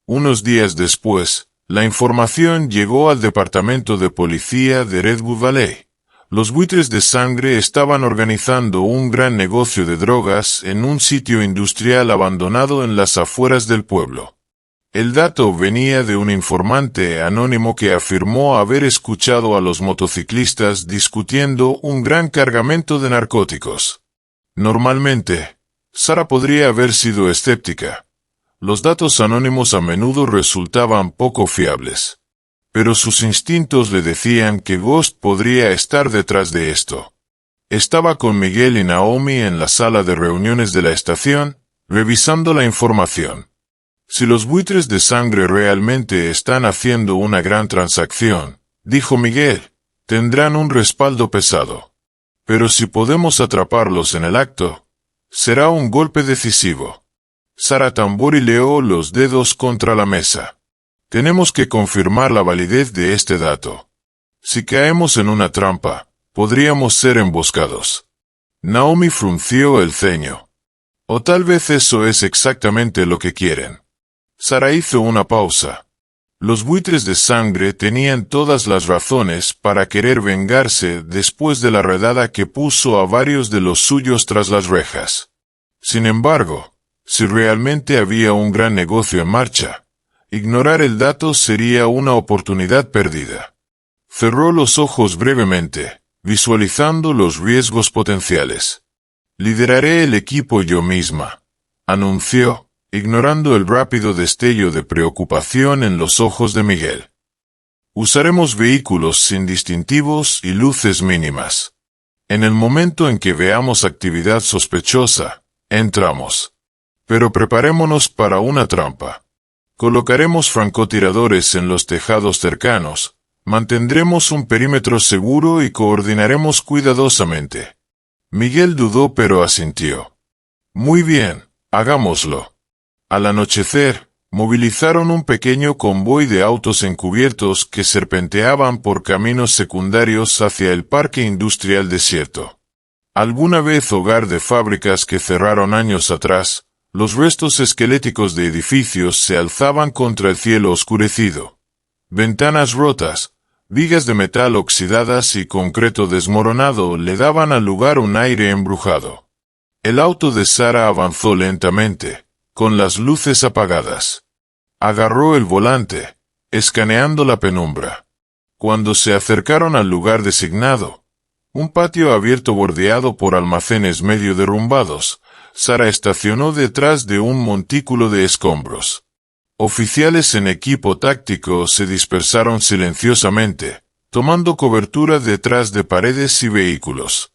Unos días después, la información llegó al departamento de policía de Redwood Valley. Los buitres de sangre estaban organizando un gran negocio de drogas en un sitio industrial abandonado en las afueras del pueblo. El dato venía de un informante anónimo que afirmó haber escuchado a los motociclistas discutiendo un gran cargamento de narcóticos. Normalmente, Sarah podría haber sido escéptica. Los datos anónimos a menudo resultaban poco fiables. Pero sus instintos le decían que Ghost podría estar detrás de esto. Estaba con Miguel y Naomi en la sala de reuniones de la estación, revisando la información. Si los buitres de sangre realmente están haciendo una gran transacción, dijo Miguel, tendrán un respaldo pesado. Pero si podemos atraparlos en el acto, Será un golpe decisivo. Sara tamborileó los dedos contra la mesa. Tenemos que confirmar la validez de este dato. Si caemos en una trampa, podríamos ser emboscados. Naomi frunció el ceño. O tal vez eso es exactamente lo que quieren. Sara hizo una pausa. Los buitres de sangre tenían todas las razones para querer vengarse después de la redada que puso a varios de los suyos tras las rejas. Sin embargo, si realmente había un gran negocio en marcha, ignorar el dato sería una oportunidad perdida. Cerró los ojos brevemente, visualizando los riesgos potenciales. Lideraré el equipo yo misma, anunció, ignorando el rápido destello de preocupación en los ojos de Miguel. Usaremos vehículos sin distintivos y luces mínimas. En el momento en que veamos actividad sospechosa, entramos. Pero preparémonos para una trampa. Colocaremos francotiradores en los tejados cercanos, mantendremos un perímetro seguro y coordinaremos cuidadosamente. Miguel dudó pero asintió. Muy bien, hagámoslo. Al anochecer, movilizaron un pequeño convoy de autos encubiertos que serpenteaban por caminos secundarios hacia el parque industrial desierto. Alguna vez hogar de fábricas que cerraron años atrás, los restos esqueléticos de edificios se alzaban contra el cielo oscurecido. Ventanas rotas, vigas de metal oxidadas y concreto desmoronado le daban al lugar un aire embrujado. El auto de Sara avanzó lentamente, con las luces apagadas. Agarró el volante, escaneando la penumbra. Cuando se acercaron al lugar designado, un patio abierto bordeado por almacenes medio derrumbados, Sara estacionó detrás de un montículo de escombros. Oficiales en equipo táctico se dispersaron silenciosamente, tomando cobertura detrás de paredes y vehículos.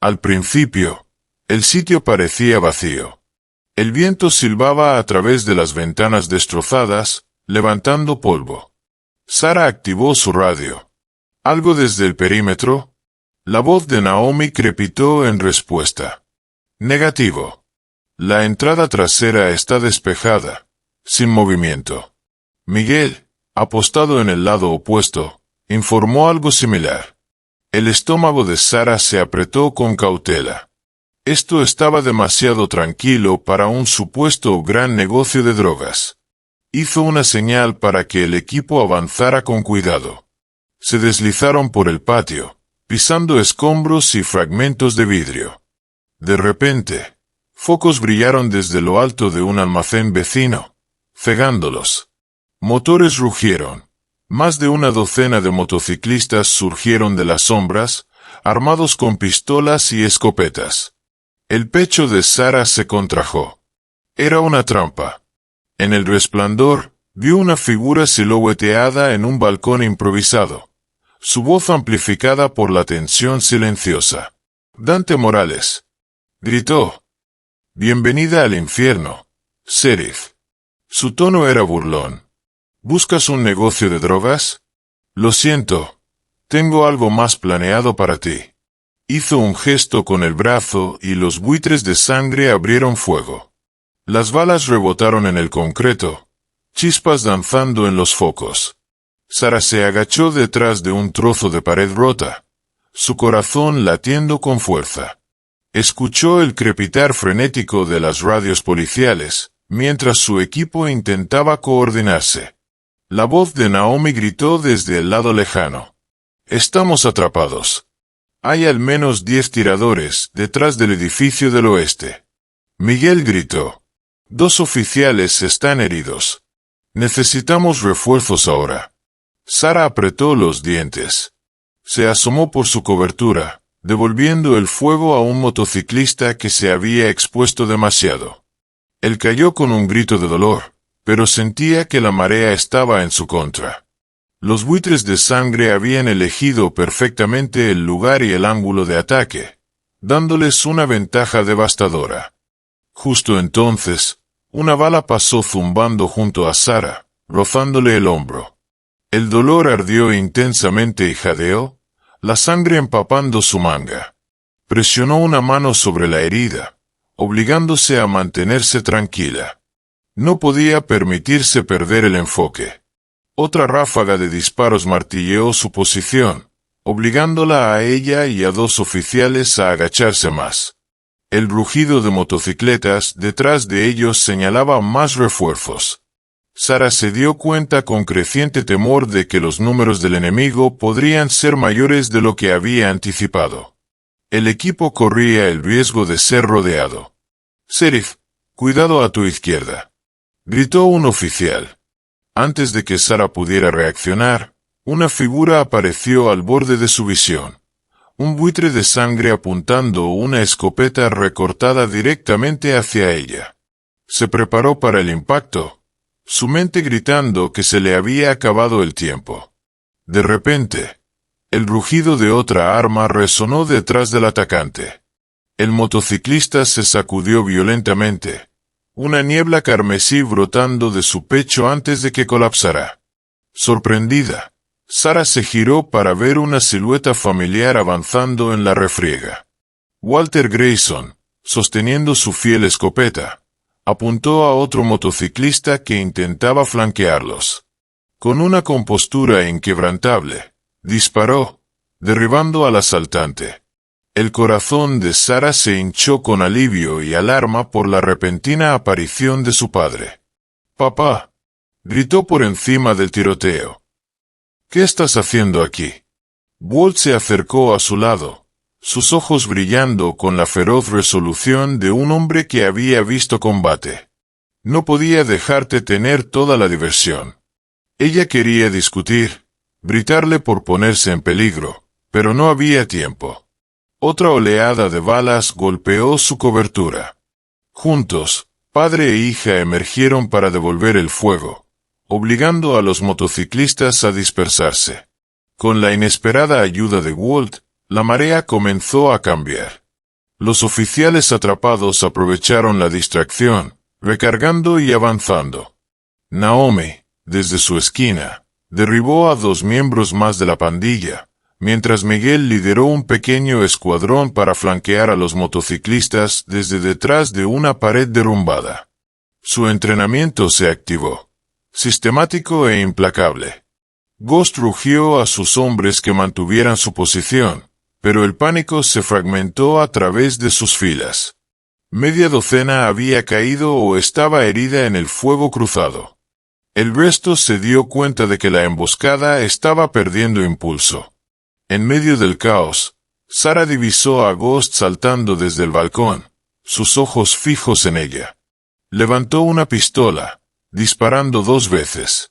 Al principio, el sitio parecía vacío. El viento silbaba a través de las ventanas destrozadas, levantando polvo. Sara activó su radio. ¿Algo desde el perímetro? La voz de Naomi crepitó en respuesta. Negativo. La entrada trasera está despejada, sin movimiento. Miguel, apostado en el lado opuesto, informó algo similar. El estómago de Sara se apretó con cautela. Esto estaba demasiado tranquilo para un supuesto gran negocio de drogas. Hizo una señal para que el equipo avanzara con cuidado. Se deslizaron por el patio, pisando escombros y fragmentos de vidrio. De repente, focos brillaron desde lo alto de un almacén vecino, cegándolos. Motores rugieron. Más de una docena de motociclistas surgieron de las sombras, armados con pistolas y escopetas. El pecho de Sara se contrajo. Era una trampa. En el resplandor, vio una figura silueteada en un balcón improvisado, su voz amplificada por la tensión silenciosa. Dante Morales. Gritó. Bienvenida al infierno, Serif. Su tono era burlón. ¿Buscas un negocio de drogas? Lo siento. Tengo algo más planeado para ti. Hizo un gesto con el brazo y los buitres de sangre abrieron fuego. Las balas rebotaron en el concreto, chispas danzando en los focos. Sara se agachó detrás de un trozo de pared rota, su corazón latiendo con fuerza. Escuchó el crepitar frenético de las radios policiales, mientras su equipo intentaba coordinarse. La voz de Naomi gritó desde el lado lejano. Estamos atrapados. Hay al menos 10 tiradores detrás del edificio del oeste. Miguel gritó. 2 oficiales están heridos. Necesitamos refuerzos ahora. Sara apretó los dientes. Se asomó por su cobertura, devolviendo el fuego a un motociclista que se había expuesto demasiado. Él cayó con un grito de dolor, pero sentía que la marea estaba en su contra. Los buitres de sangre habían elegido perfectamente el lugar y el ángulo de ataque, dándoles una ventaja devastadora. Justo entonces, una bala pasó zumbando junto a Sara, rozándole el hombro. El dolor ardió intensamente y jadeó, la sangre empapando su manga. Presionó una mano sobre la herida, obligándose a mantenerse tranquila. No podía permitirse perder el enfoque. Otra ráfaga de disparos martilleó su posición, obligándola a ella y a dos oficiales a agacharse más. El rugido de motocicletas detrás de ellos señalaba más refuerzos. Sarah se dio cuenta con creciente temor de que los números del enemigo podrían ser mayores de lo que había anticipado. El equipo corría el riesgo de ser rodeado. «Sheriff, cuidado a tu izquierda», gritó un oficial. Antes de que Sarah pudiera reaccionar, una figura apareció al borde de su visión. Un buitre de sangre apuntando una escopeta recortada directamente hacia ella. Se preparó para el impacto, su mente gritando que se le había acabado el tiempo. De repente, el rugido de otra arma resonó detrás del atacante. El motociclista se sacudió violentamente, una niebla carmesí brotando de su pecho antes de que colapsara. Sorprendida, Sarah se giró para ver una silueta familiar avanzando en la refriega. Walter Grayson, sosteniendo su fiel escopeta, apuntó a otro motociclista que intentaba flanquearlos. Con una compostura inquebrantable, disparó, derribando al asaltante. El corazón de Sarah se hinchó con alivio y alarma por la repentina aparición de su padre. «Papá», gritó por encima del tiroteo. «¿Qué estás haciendo aquí?» Walt se acercó a su lado, sus ojos brillando con la feroz resolución de un hombre que había visto combate. No podía dejarte tener toda la diversión. Ella quería discutir, gritarle por ponerse en peligro, pero no había tiempo. Otra oleada de balas golpeó su cobertura. Juntos, padre e hija emergieron para devolver el fuego, obligando a los motociclistas a dispersarse. Con la inesperada ayuda de Walt, la marea comenzó a cambiar. Los oficiales atrapados aprovecharon la distracción, recargando y avanzando. Naomi, desde su esquina, derribó a 2 miembros más de la pandilla, mientras Miguel lideró un pequeño escuadrón para flanquear a los motociclistas desde detrás de una pared derrumbada. Su entrenamiento se activó, sistemático e implacable. Ghost rugió a sus hombres que mantuvieran su posición, pero el pánico se fragmentó a través de sus filas. Media docena había caído o estaba herida en el fuego cruzado. El resto se dio cuenta de que la emboscada estaba perdiendo impulso. En medio del caos, Sarah divisó a Ghost saltando desde el balcón, sus ojos fijos en ella. Levantó una pistola, disparando 2 veces.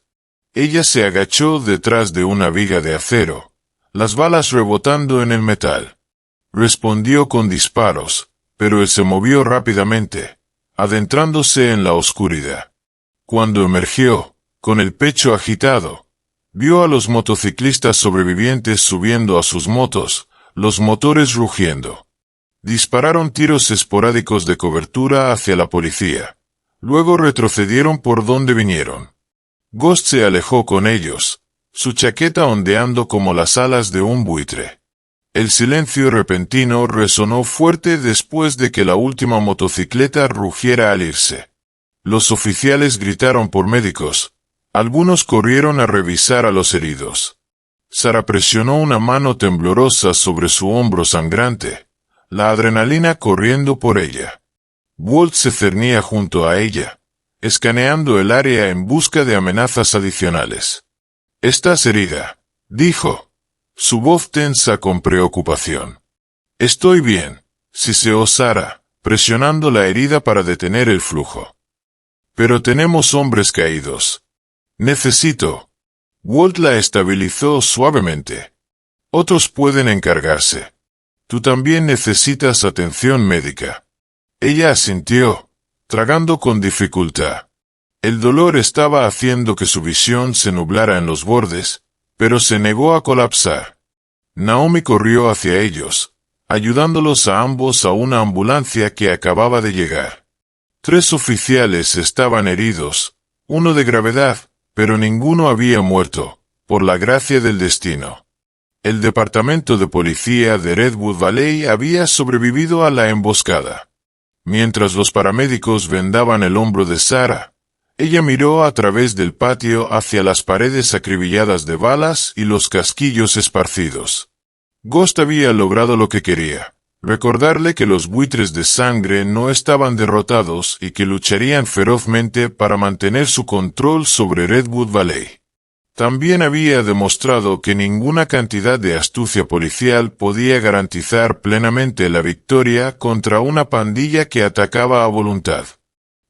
Ella se agachó detrás de una viga de acero, las balas rebotando en el metal. Respondió con disparos, pero él se movió rápidamente, adentrándose en la oscuridad. Cuando emergió, con el pecho agitado, vio a los motociclistas sobrevivientes subiendo a sus motos, los motores rugiendo. Dispararon tiros esporádicos de cobertura hacia la policía. Luego retrocedieron por donde vinieron. Ghost se alejó con ellos, su chaqueta ondeando como las alas de un buitre. El silencio repentino resonó fuerte después de que la última motocicleta rugiera al irse. Los oficiales gritaron por médicos. Algunos corrieron a revisar a los heridos. Sarah presionó una mano temblorosa sobre su hombro sangrante, la adrenalina corriendo por ella. Walt se cernía junto a ella, escaneando el área en busca de amenazas adicionales. «Estás herida», dijo, su voz tensa con preocupación. «Estoy bien», siseó Sarah, presionando la herida para detener el flujo. «Pero tenemos hombres caídos. Necesito». Walt la estabilizó suavemente. «Otros pueden encargarse. Tú también necesitas atención médica». Ella asintió, tragando con dificultad. El dolor estaba haciendo que su visión se nublara en los bordes, pero se negó a colapsar. Naomi corrió hacia ellos, ayudándolos a ambos a una ambulancia que acababa de llegar. 3 oficiales estaban heridos, uno de gravedad, pero ninguno había muerto, por la gracia del destino. El departamento de policía de Redwood Valley había sobrevivido a la emboscada. Mientras los paramédicos vendaban el hombro de Sarah, ella miró a través del patio hacia las paredes acribilladas de balas y los casquillos esparcidos. Ghost había logrado lo que quería: recordarle que los buitres de sangre no estaban derrotados y que lucharían ferozmente para mantener su control sobre Redwood Valley. También había demostrado que ninguna cantidad de astucia policial podía garantizar plenamente la victoria contra una pandilla que atacaba a voluntad.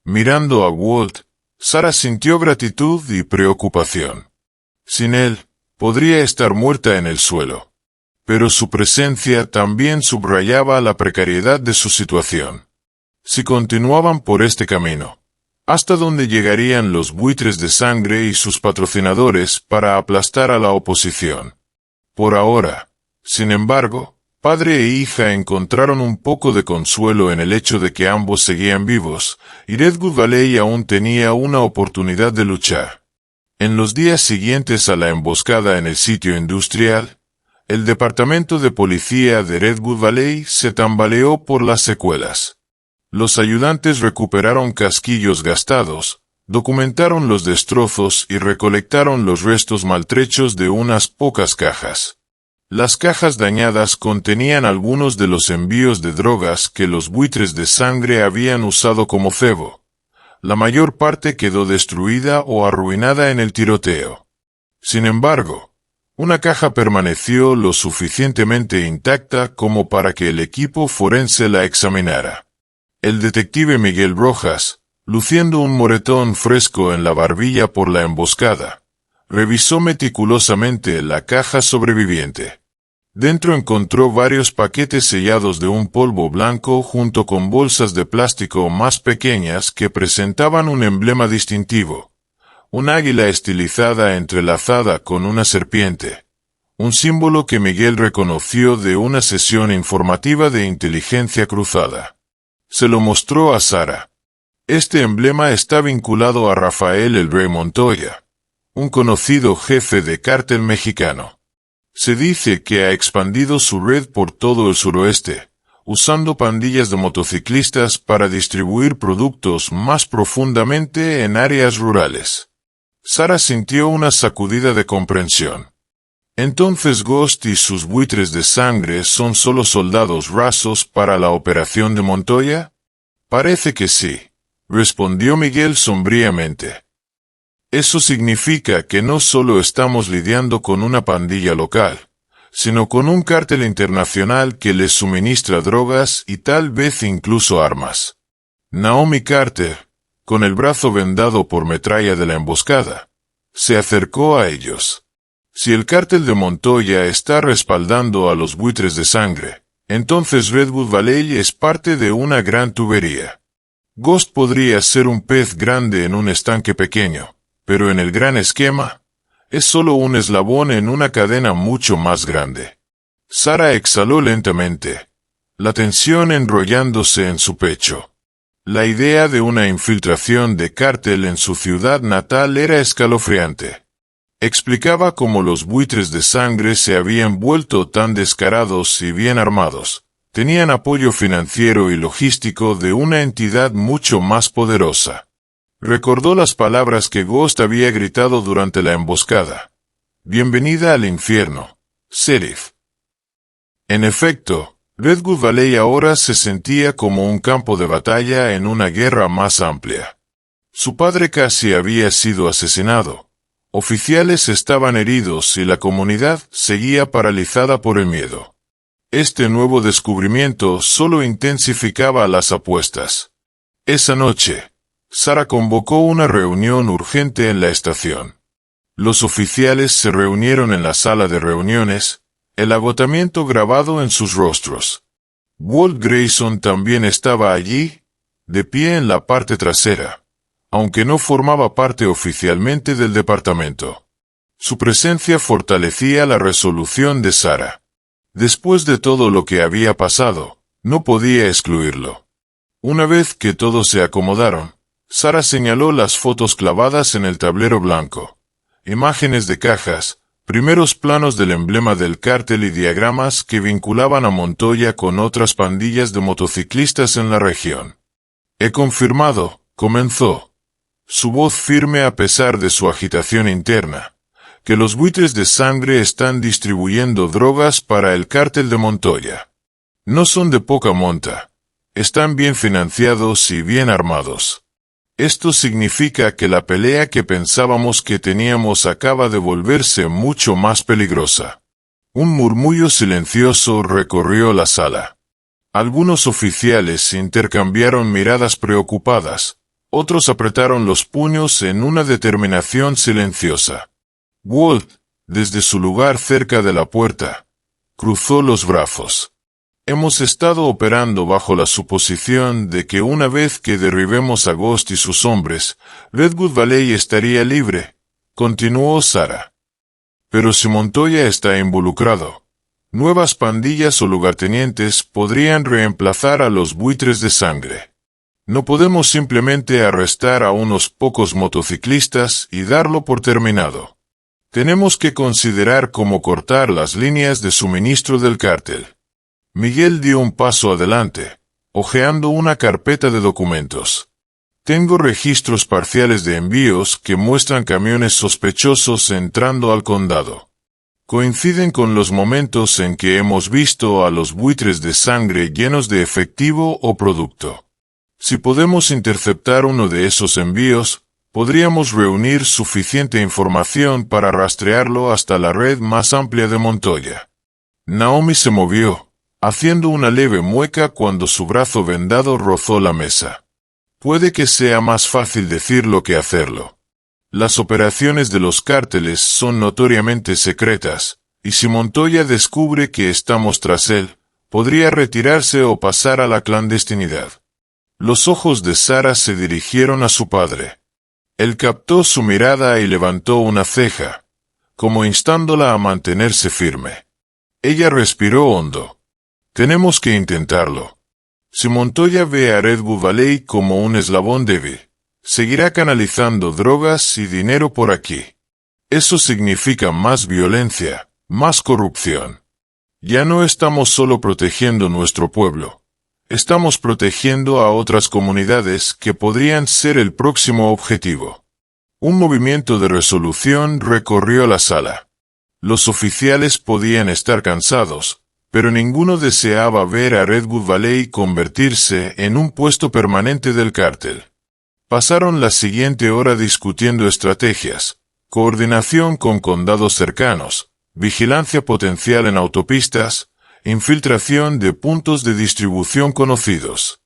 Mirando a Walt, Sarah sintió gratitud y preocupación. Sin él, podría estar muerta en el suelo. Pero su presencia también subrayaba la precariedad de su situación. Si continuaban por este camino, ¿hasta dónde llegarían los buitres de sangre y sus patrocinadores para aplastar a la oposición? Por ahora, sin embargo, padre e hija encontraron un poco de consuelo en el hecho de que ambos seguían vivos, y Redwood Valley aún tenía una oportunidad de luchar. En los días siguientes a la emboscada en el sitio industrial, el departamento de policía de Redwood Valley se tambaleó por las secuelas. Los ayudantes recuperaron casquillos gastados, documentaron los destrozos y recolectaron los restos maltrechos de unas pocas cajas. Las cajas dañadas contenían algunos de los envíos de drogas que los buitres de sangre habían usado como cebo. La mayor parte quedó destruida o arruinada en el tiroteo. Sin embargo, una caja permaneció lo suficientemente intacta como para que el equipo forense la examinara. El detective Miguel Rojas, luciendo un moretón fresco en la barbilla por la emboscada, revisó meticulosamente la caja sobreviviente. Dentro encontró varios paquetes sellados de un polvo blanco junto con bolsas de plástico más pequeñas que presentaban un emblema distintivo: un águila estilizada entrelazada con una serpiente, un símbolo que Miguel reconoció de una sesión informativa de inteligencia cruzada. Se lo mostró a Sarah. Este emblema está vinculado a Rafael El Rey Montoya, un conocido jefe de cártel mexicano. Se dice que ha expandido su red por todo el suroeste, usando pandillas de motociclistas para distribuir productos más profundamente en áreas rurales. Sarah sintió una sacudida de comprensión. ¿Entonces Ghost y sus buitres de sangre son solo soldados rasos para la operación de Montoya? Parece que sí, respondió Miguel sombríamente. Eso significa que no solo estamos lidiando con una pandilla local, sino con un cártel internacional que les suministra drogas y tal vez incluso armas. Naomi Carter, con el brazo vendado por metralla de la emboscada, se acercó a ellos. Si el cártel de Montoya está respaldando a los buitres de sangre, entonces Redwood Valley es parte de una gran tubería. Ghost podría ser un pez grande en un estanque pequeño, pero en el gran esquema, es solo un eslabón en una cadena mucho más grande. Sarah exhaló lentamente, la tensión enrollándose en su pecho. La idea de una infiltración de cártel en su ciudad natal era escalofriante. Explicaba cómo los buitres de sangre se habían vuelto tan descarados y bien armados. Tenían apoyo financiero y logístico de una entidad mucho más poderosa. Recordó las palabras que Ghost había gritado durante la emboscada. Bienvenida al infierno, Serif. En efecto, Redwood Valley ahora se sentía como un campo de batalla en una guerra más amplia. Su padre casi había sido asesinado. Oficiales estaban heridos y la comunidad seguía paralizada por el miedo. Este nuevo descubrimiento solo intensificaba las apuestas. Esa noche, Sarah convocó una reunión urgente en la estación. Los oficiales se reunieron en la sala de reuniones, el agotamiento grabado en sus rostros. Walt Grayson también estaba allí, de pie en la parte trasera, aunque no formaba parte oficialmente del departamento. Su presencia fortalecía la resolución de Sarah. Después de todo lo que había pasado, no podía excluirlo. Una vez que todos se acomodaron, Sarah señaló las fotos clavadas en el tablero blanco. Imágenes de cajas, primeros planos del emblema del cártel y diagramas que vinculaban a Montoya con otras pandillas de motociclistas en la región. He confirmado, comenzó. Su voz firme a pesar de su agitación interna, que los buitres de sangre están distribuyendo drogas para el cártel de Montoya. No son de poca monta. Están bien financiados y bien armados. Esto significa que la pelea que pensábamos que teníamos acaba de volverse mucho más peligrosa. Un murmullo silencioso recorrió la sala. Algunos oficiales intercambiaron miradas preocupadas, otros apretaron los puños en una determinación silenciosa. Walt, desde su lugar cerca de la puerta, cruzó los brazos. Hemos estado operando bajo la suposición de que una vez que derribemos a Ghost y sus hombres, Redwood Valley estaría libre, continuó Sarah. Pero si Montoya está involucrado, nuevas pandillas o lugartenientes podrían reemplazar a los buitres de sangre. No podemos simplemente arrestar a unos pocos motociclistas y darlo por terminado. Tenemos que considerar cómo cortar las líneas de suministro del cártel. Miguel dio un paso adelante, hojeando una carpeta de documentos. Tengo registros parciales de envíos que muestran camiones sospechosos entrando al condado. Coinciden con los momentos en que hemos visto a los buitres de sangre llenos de efectivo o producto. Si podemos interceptar uno de esos envíos, podríamos reunir suficiente información para rastrearlo hasta la red más amplia de Montoya. Naomi se movió, haciendo una leve mueca cuando su brazo vendado rozó la mesa. Puede que sea más fácil decirlo que hacerlo. Las operaciones de los cárteles son notoriamente secretas, y si Montoya descubre que estamos tras él, podría retirarse o pasar a la clandestinidad. Los ojos de Sarah se dirigieron a su padre. Él captó su mirada y levantó una ceja, como instándola a mantenerse firme. Ella respiró hondo. Tenemos que intentarlo. Si Montoya ve a Redwood Valley como un eslabón débil, seguirá canalizando drogas y dinero por aquí. Eso significa más violencia, más corrupción. Ya no estamos solo protegiendo nuestro pueblo. Estamos protegiendo a otras comunidades que podrían ser el próximo objetivo. Un movimiento de resolución recorrió la sala. Los oficiales podían estar cansados, pero ninguno deseaba ver a Redwood Valley convertirse en un puesto permanente del cártel. Pasaron la siguiente hora discutiendo estrategias, coordinación con condados cercanos, vigilancia potencial en autopistas, infiltración de puntos de distribución conocidos.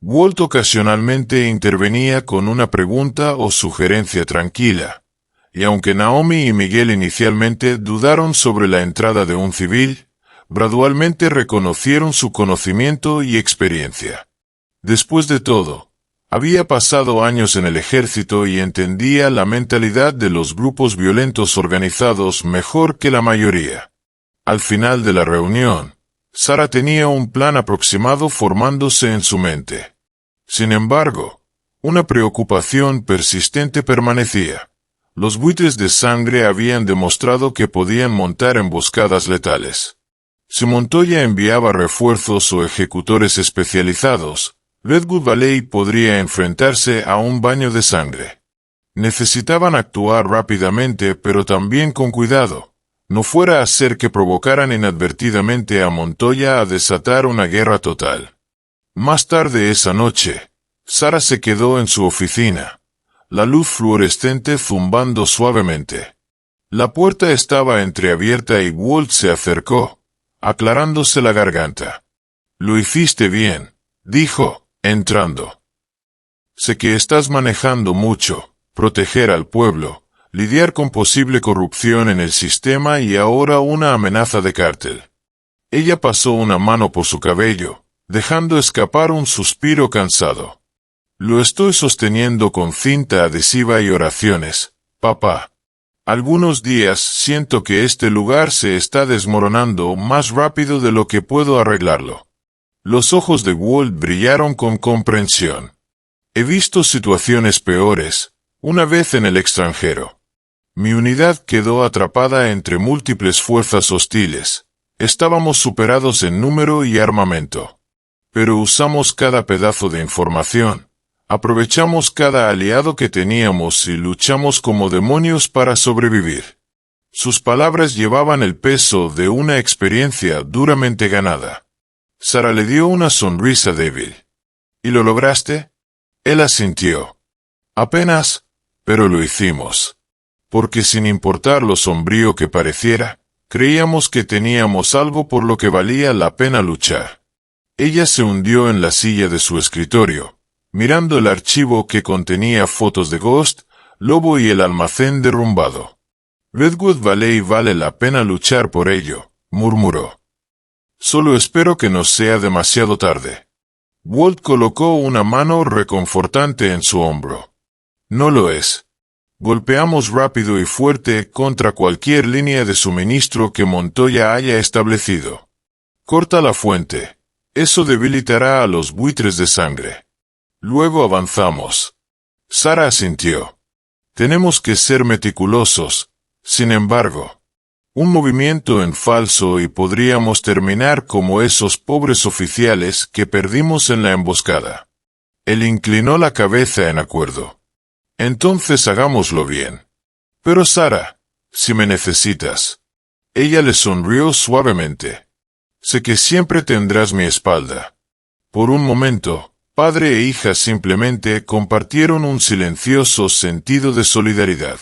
Walt ocasionalmente intervenía con una pregunta o sugerencia tranquila, y aunque Naomi y Miguel inicialmente dudaron sobre la entrada de un civil, gradualmente reconocieron su conocimiento y experiencia. Después de todo, había pasado años en el ejército y entendía la mentalidad de los grupos violentos organizados mejor que la mayoría. Al final de la reunión, Sarah tenía un plan aproximado formándose en su mente. Sin embargo, una preocupación persistente permanecía. Los buitres de sangre habían demostrado que podían montar emboscadas letales. Si Montoya enviaba refuerzos o ejecutores especializados, Redwood Valley podría enfrentarse a un baño de sangre. Necesitaban actuar rápidamente pero también con cuidado, no fuera a ser que provocaran inadvertidamente a Montoya a desatar una guerra total. Más tarde esa noche, Sarah se quedó en su oficina, la luz fluorescente zumbando suavemente. La puerta estaba entreabierta y Walt se acercó, aclarándose la garganta. «Lo hiciste bien», dijo, entrando. «Sé que estás manejando mucho, proteger al pueblo, lidiar con posible corrupción en el sistema y ahora una amenaza de cártel». Ella pasó una mano por su cabello, dejando escapar un suspiro cansado. «Lo estoy sosteniendo con cinta adhesiva y oraciones, papá. Algunos días siento que este lugar se está desmoronando más rápido de lo que puedo arreglarlo». Los ojos de Walt brillaron con comprensión. «He visto situaciones peores, una vez en el extranjero. Mi unidad quedó atrapada entre múltiples fuerzas hostiles. Estábamos superados en número y armamento. Pero usamos cada pedazo de información, Aprovechamos cada aliado que teníamos y luchamos como demonios para sobrevivir. Sus palabras llevaban el peso de una experiencia duramente ganada. Sara le dio una sonrisa débil. ¿Y lo lograste? Él asintió. Apenas, pero lo hicimos. Porque sin importar lo sombrío que pareciera, creíamos que teníamos algo por lo que valía la pena luchar. Ella se hundió en la silla de su escritorio, mirando el archivo que contenía fotos de Ghost, Lobo y el almacén derrumbado. Redwood Valley vale la pena luchar por ello, murmuró. Solo espero que no sea demasiado tarde. Walt colocó una mano reconfortante en su hombro. No lo es. Golpeamos rápido y fuerte contra cualquier línea de suministro que Montoya haya establecido. Corta la fuente. Eso debilitará a los buitres de sangre. Luego avanzamos. Sara asintió. Tenemos que ser meticulosos. Sin embargo, un movimiento en falso y podríamos terminar como esos pobres oficiales que perdimos en la emboscada. Él inclinó la cabeza en acuerdo. Entonces hagámoslo bien. Pero Sara, si me necesitas. Ella le sonrió suavemente. Sé que siempre tendrás mi espalda. Por un momento, padre e hija simplemente compartieron un silencioso sentido de solidaridad.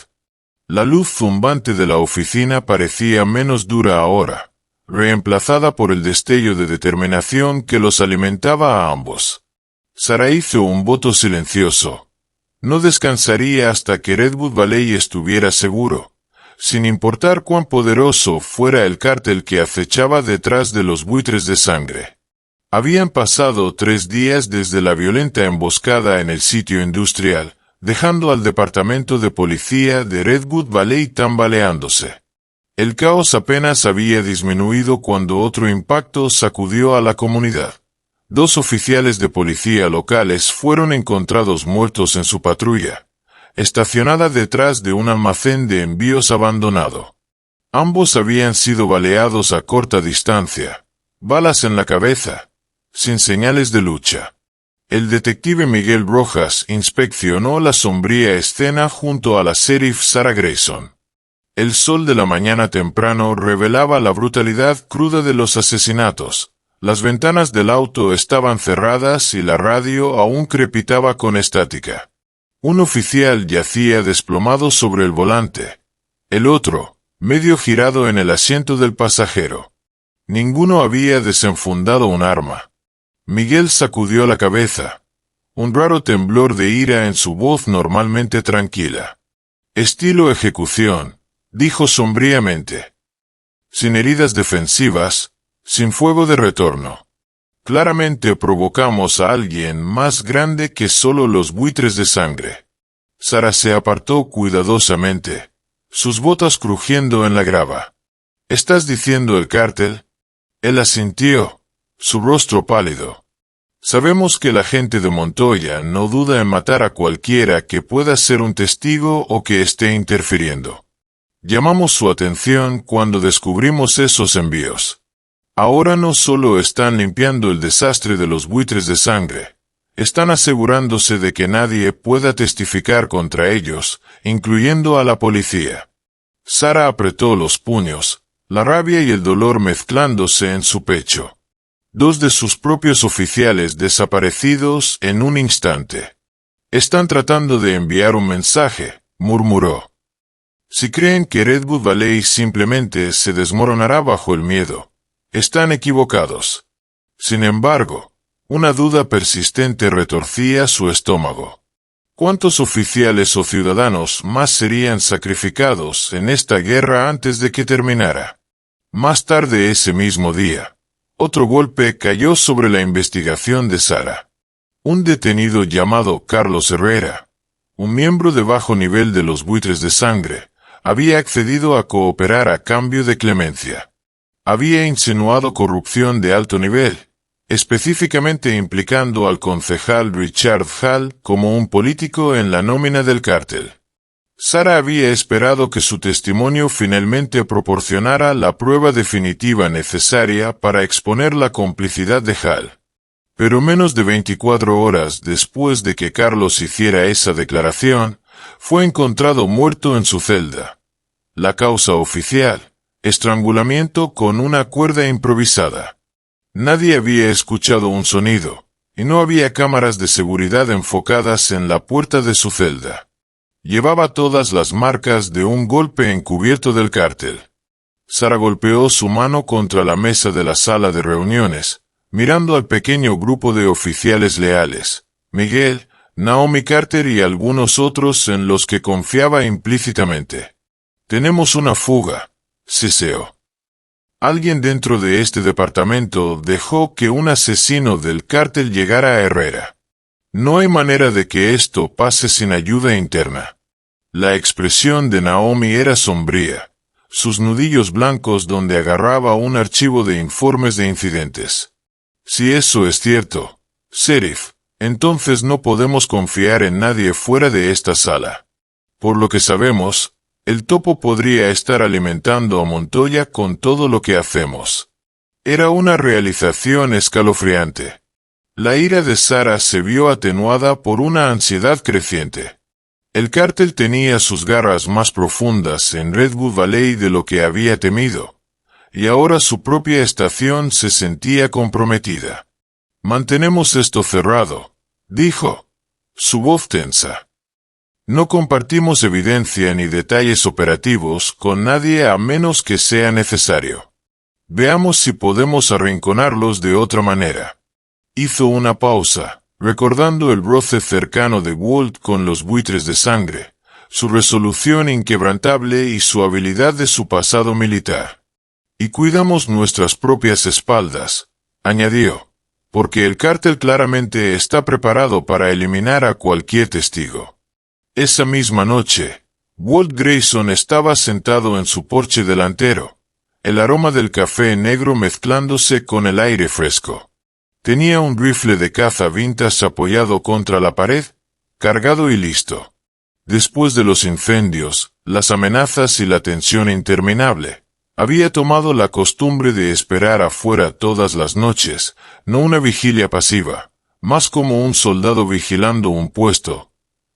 La luz zumbante de la oficina parecía menos dura ahora, reemplazada por el destello de determinación que los alimentaba a ambos. Sara hizo un voto silencioso. No descansaría hasta que Redwood Valley estuviera seguro, sin importar cuán poderoso fuera el cártel que acechaba detrás de los buitres de sangre. Habían pasado 3 días desde la violenta emboscada en el sitio industrial, dejando al departamento de policía de Redwood Valley tambaleándose. El caos apenas había disminuido cuando otro impacto sacudió a la comunidad. 2 oficiales de policía locales fueron encontrados muertos en su patrulla, estacionada detrás de un almacén de envíos abandonado. Ambos habían sido baleados a corta distancia, balas en la cabeza, sin señales de lucha. El detective Miguel Rojas inspeccionó la sombría escena junto a la sheriff Sarah Grayson. El sol de la mañana temprano revelaba la brutalidad cruda de los asesinatos. Las ventanas del auto estaban cerradas y la radio aún crepitaba con estática. Un oficial yacía desplomado sobre el volante. El otro, medio girado en el asiento del pasajero. Ninguno había desenfundado un arma. Miguel sacudió la cabeza. Un raro temblor de ira en su voz normalmente tranquila. Estilo ejecución, dijo sombríamente. Sin heridas defensivas, sin fuego de retorno. Claramente provocamos a alguien más grande que solo los buitres de sangre. Sara se apartó cuidadosamente, sus botas crujiendo en la grava. ¿Estás diciendo el cártel? Él asintió, su rostro pálido. Sabemos que la gente de Montoya no duda en matar a cualquiera que pueda ser un testigo o que esté interfiriendo. Llamamos su atención cuando descubrimos esos envíos. Ahora no solo están limpiando el desastre de los buitres de sangre, están asegurándose de que nadie pueda testificar contra ellos, incluyendo a la policía. Sara apretó los puños, la rabia y el dolor mezclándose en su pecho. 2 de sus propios oficiales desaparecidos en un instante. Están tratando de enviar un mensaje, murmuró. Si creen que Redwood Valley simplemente se desmoronará bajo el miedo, están equivocados. Sin embargo, una duda persistente retorcía su estómago. ¿Cuántos oficiales o ciudadanos más serían sacrificados en esta guerra antes de que terminara? Más tarde ese mismo día, otro golpe cayó sobre la investigación de Sara. Un detenido llamado Carlos Herrera, un miembro de bajo nivel de los buitres de sangre, había accedido a cooperar a cambio de clemencia. Había insinuado corrupción de alto nivel, específicamente implicando al concejal Richard Hall como un político en la nómina del cártel. Sara había esperado que su testimonio finalmente proporcionara la prueba definitiva necesaria para exponer la complicidad de Hall. Pero menos de 24 horas después de que Carlos hiciera esa declaración, fue encontrado muerto en su celda. La causa oficial: estrangulamiento con una cuerda improvisada. Nadie había escuchado un sonido, y no había cámaras de seguridad enfocadas en la puerta de su celda. Llevaba todas las marcas de un golpe encubierto del cártel. Sara golpeó su mano contra la mesa de la sala de reuniones, mirando al pequeño grupo de oficiales leales, Miguel, Naomi Carter y algunos otros en los que confiaba implícitamente. «Tenemos una fuga», siseó. Alguien dentro de este departamento dejó que un asesino del cártel llegara a Herrera. No hay manera de que esto pase sin ayuda interna. La expresión de Naomi era sombría, sus nudillos blancos donde agarraba un archivo de informes de incidentes. Si eso es cierto, sheriff, entonces no podemos confiar en nadie fuera de esta sala. Por lo que sabemos, el topo podría estar alimentando a Montoya con todo lo que hacemos. Era una realización escalofriante. La ira de Sara se vio atenuada por una ansiedad creciente. El cártel tenía sus garras más profundas en Redwood Valley de lo que había temido, y ahora su propia estación se sentía comprometida. «Mantenemos esto cerrado», dijo, su voz tensa. «No compartimos evidencia ni detalles operativos con nadie a menos que sea necesario. Veamos si podemos arrinconarlos de otra manera». Hizo una pausa, recordando el roce cercano de Walt con los buitres de sangre, su resolución inquebrantable y su habilidad de su pasado militar. «Y cuidamos nuestras propias espaldas», añadió, «porque el cártel claramente está preparado para eliminar a cualquier testigo». Esa misma noche, Walt Grayson estaba sentado en su porche delantero, el aroma del café negro mezclándose con el aire fresco. Tenía un rifle de caza vintage apoyado contra la pared, cargado y listo. Después de los incendios, las amenazas y la tensión interminable, había tomado la costumbre de esperar afuera todas las noches, no una vigilia pasiva, más como un soldado vigilando un puesto,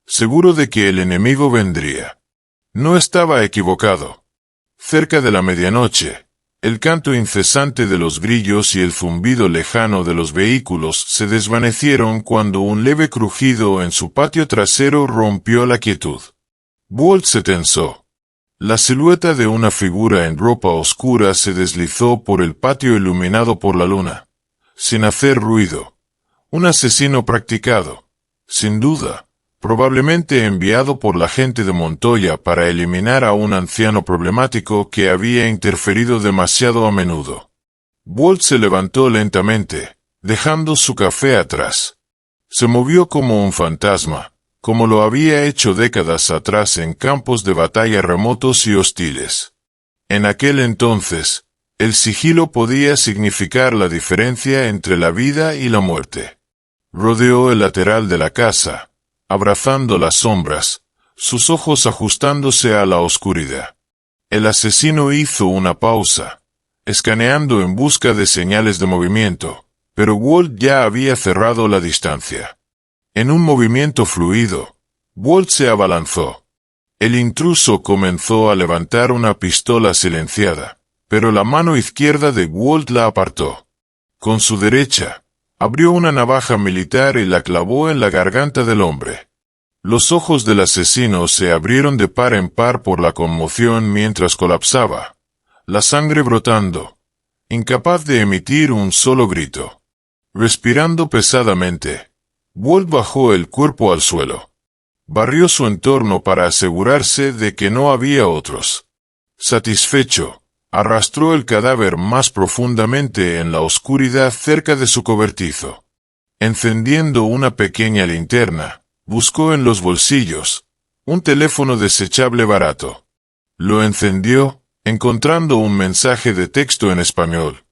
seguro de que el enemigo vendría. No estaba equivocado. Cerca de la medianoche, el canto incesante de los grillos y el zumbido lejano de los vehículos se desvanecieron cuando un leve crujido en su patio trasero rompió la quietud. Walt se tensó. La silueta de una figura en ropa oscura se deslizó por el patio iluminado por la luna, sin hacer ruido. Un asesino practicado, sin duda, probablemente enviado por la gente de Montoya para eliminar a un anciano problemático que había interferido demasiado a menudo. Walt se levantó lentamente, dejando su café atrás. Se movió como un fantasma, como lo había hecho décadas atrás en campos de batalla remotos y hostiles. En aquel entonces, el sigilo podía significar la diferencia entre la vida y la muerte. Rodeó el lateral de la casa, abrazando las sombras, sus ojos ajustándose a la oscuridad. El asesino hizo una pausa, escaneando en busca de señales de movimiento, pero Walt ya había cerrado la distancia. En un movimiento fluido, Walt se abalanzó. El intruso comenzó a levantar una pistola silenciada, pero la mano izquierda de Walt la apartó. Con su derecha, abrió una navaja militar y la clavó en la garganta del hombre. Los ojos del asesino se abrieron de par en par por la conmoción mientras colapsaba, la sangre brotando, incapaz de emitir un solo grito. Respirando pesadamente, Walt bajó el cuerpo al suelo. Barrió su entorno para asegurarse de que no había otros. Satisfecho, arrastró el cadáver más profundamente en la oscuridad cerca de su cobertizo. Encendiendo una pequeña linterna, buscó en los bolsillos un teléfono desechable barato. Lo encendió, encontrando un mensaje de texto en español.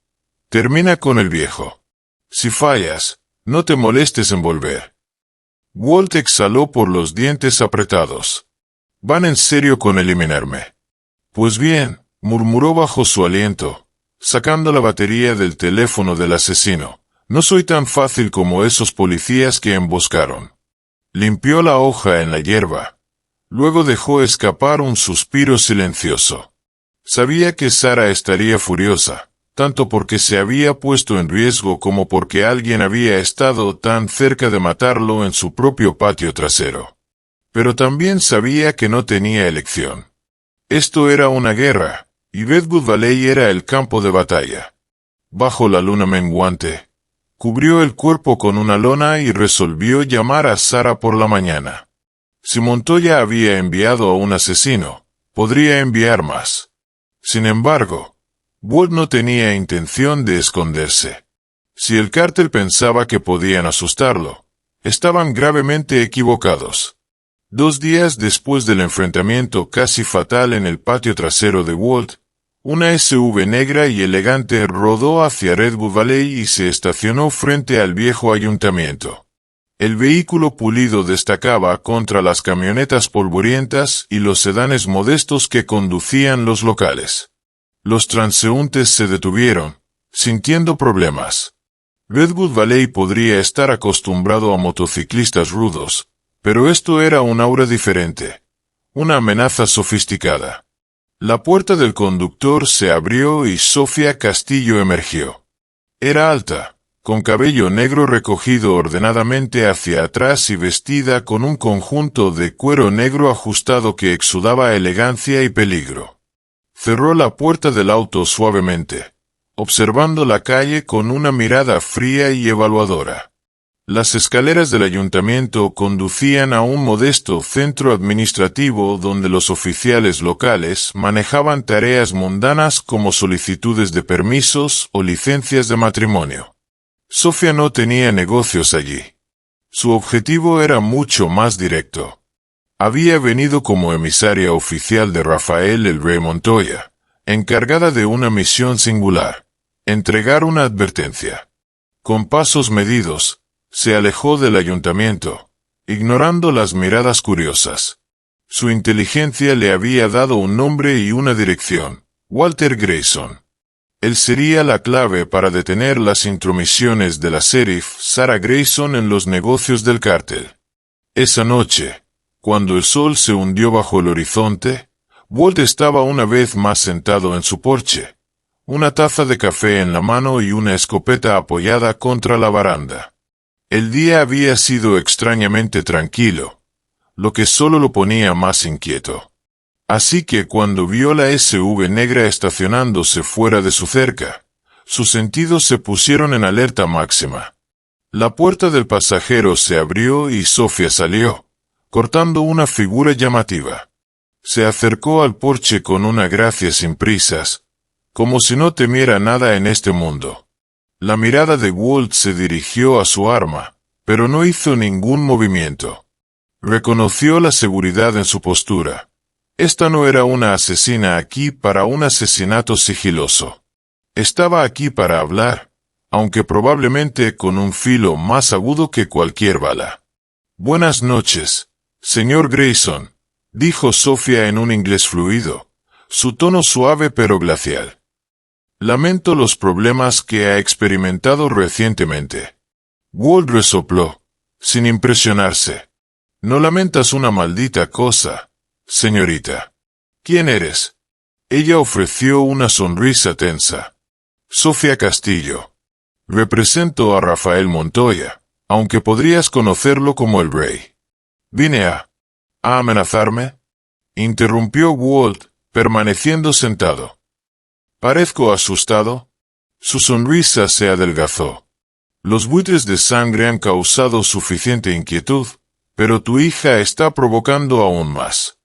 Termina con el viejo. Si fallas, no te molestes en volver. Walt exhaló por los dientes apretados. Van en serio con eliminarme. Pues bien, murmuró bajo su aliento, sacando la batería del teléfono del asesino. No soy tan fácil como esos policías que emboscaron. Limpió la hoja en la hierba. Luego dejó escapar un suspiro silencioso. Sabía que Sara estaría furiosa, tanto porque se había puesto en riesgo como porque alguien había estado tan cerca de matarlo en su propio patio trasero. Pero también sabía que no tenía elección. Esto era una guerra, y Redwood Valley era el campo de batalla. Bajo la luna menguante, cubrió el cuerpo con una lona y resolvió llamar a Sara por la mañana. Si Montoya había enviado a un asesino, podría enviar más. Sin embargo, Walt no tenía intención de esconderse. Si el cártel pensaba que podían asustarlo, estaban gravemente equivocados. 2 días después del enfrentamiento casi fatal en el patio trasero de Walt, una SUV negra y elegante rodó hacia Redwood Valley y se estacionó frente al viejo ayuntamiento. El vehículo pulido destacaba contra las camionetas polvorientas y los sedanes modestos que conducían los locales. Los transeúntes se detuvieron, sintiendo problemas. Redwood Valley podría estar acostumbrado a motociclistas rudos, pero esto era un aura diferente, una amenaza sofisticada. La puerta del conductor se abrió y Sofía Castillo emergió. Era alta, con cabello negro recogido ordenadamente hacia atrás y vestida con un conjunto de cuero negro ajustado que exudaba elegancia y peligro. Cerró la puerta del auto suavemente, observando la calle con una mirada fría y evaluadora. Las escaleras del ayuntamiento conducían a un modesto centro administrativo donde los oficiales locales manejaban tareas mundanas como solicitudes de permisos o licencias de matrimonio. Sofía no tenía negocios allí. Su objetivo era mucho más directo. Había venido como emisaria oficial de Rafael el Rey Montoya, encargada de una misión singular: entregar una advertencia. Con pasos medidos, se alejó del ayuntamiento, ignorando las miradas curiosas. Su inteligencia le había dado un nombre y una dirección: Walter Grayson. Él sería la clave para detener las intromisiones de la sheriff Sarah Grayson en los negocios del cártel. Esa noche, cuando el sol se hundió bajo el horizonte, Walt estaba una vez más sentado en su porche, una taza de café en la mano y una escopeta apoyada contra la baranda. El día había sido extrañamente tranquilo, lo que solo lo ponía más inquieto. Así que cuando vio la SUV negra estacionándose fuera de su cerca, sus sentidos se pusieron en alerta máxima. La puerta del pasajero se abrió y Sofía salió, cortando una figura llamativa. Se acercó al porche con una gracia sin prisas, como si no temiera nada en este mundo. La mirada de Walt se dirigió a su arma, pero no hizo ningún movimiento. Reconoció la seguridad en su postura. Esta no era una asesina aquí para un asesinato sigiloso. Estaba aquí para hablar, aunque probablemente con un filo más agudo que cualquier bala. «Buenas noches, señor Grayson», dijo Sofía en un inglés fluido, su tono suave pero glacial. «Lamento los problemas que ha experimentado recientemente». Walt resopló, sin impresionarse. «No lamentas una maldita cosa, señorita. ¿Quién eres?» Ella ofreció una sonrisa tensa. «Sofía Castillo. Represento a Rafael Montoya, aunque podrías conocerlo como el Rey». «¿Vine a amenazarme?», interrumpió Walt, permaneciendo sentado. «¿Parezco asustado?» Su sonrisa se adelgazó. «Los buitres de sangre han causado suficiente inquietud, pero tu hija está provocando aún más.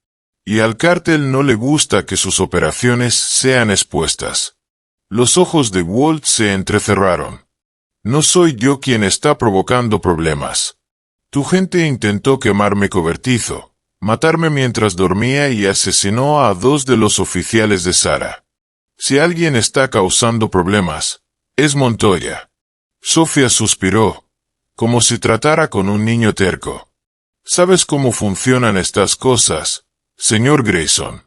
Y al cártel no le gusta que sus operaciones sean expuestas». Los ojos de Walt se entrecerraron. «No soy yo quien está provocando problemas. Tu gente intentó quemarme cobertizo, matarme mientras dormía y asesinó a 2 de los oficiales de Sara. Si alguien está causando problemas, es Montoya». Sofía suspiró, como si tratara con un niño terco. «¿Sabes cómo funcionan estas cosas, señor Grayson?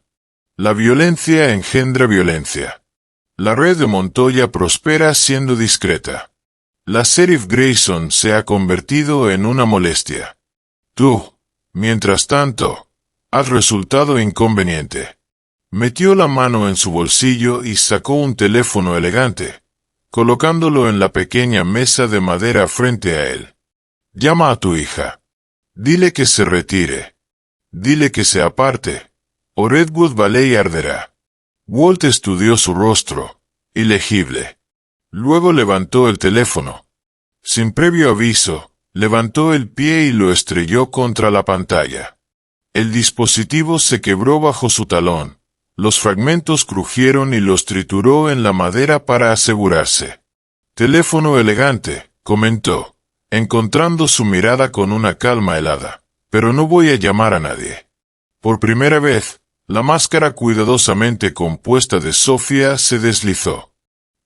La violencia engendra violencia. La red de Montoya prospera siendo discreta. La sheriff Grayson se ha convertido en una molestia. Tú, mientras tanto, has resultado inconveniente. Metió la mano en su bolsillo y sacó un teléfono elegante, colocándolo en la pequeña mesa de madera frente a él. Llama a tu hija. Dile que se retire. Dile que se aparte, o Redwood Valley arderá. Walt estudió su rostro, ilegible. Luego levantó el teléfono. Sin previo aviso, levantó el pie y lo estrelló contra la pantalla. El dispositivo se quebró bajo su talón. Los fragmentos crujieron y los trituró en la madera para asegurarse. Teléfono elegante, comentó, encontrando su mirada con una calma helada. Pero no voy a llamar a nadie. Por primera vez, la máscara cuidadosamente compuesta de Sofía se deslizó.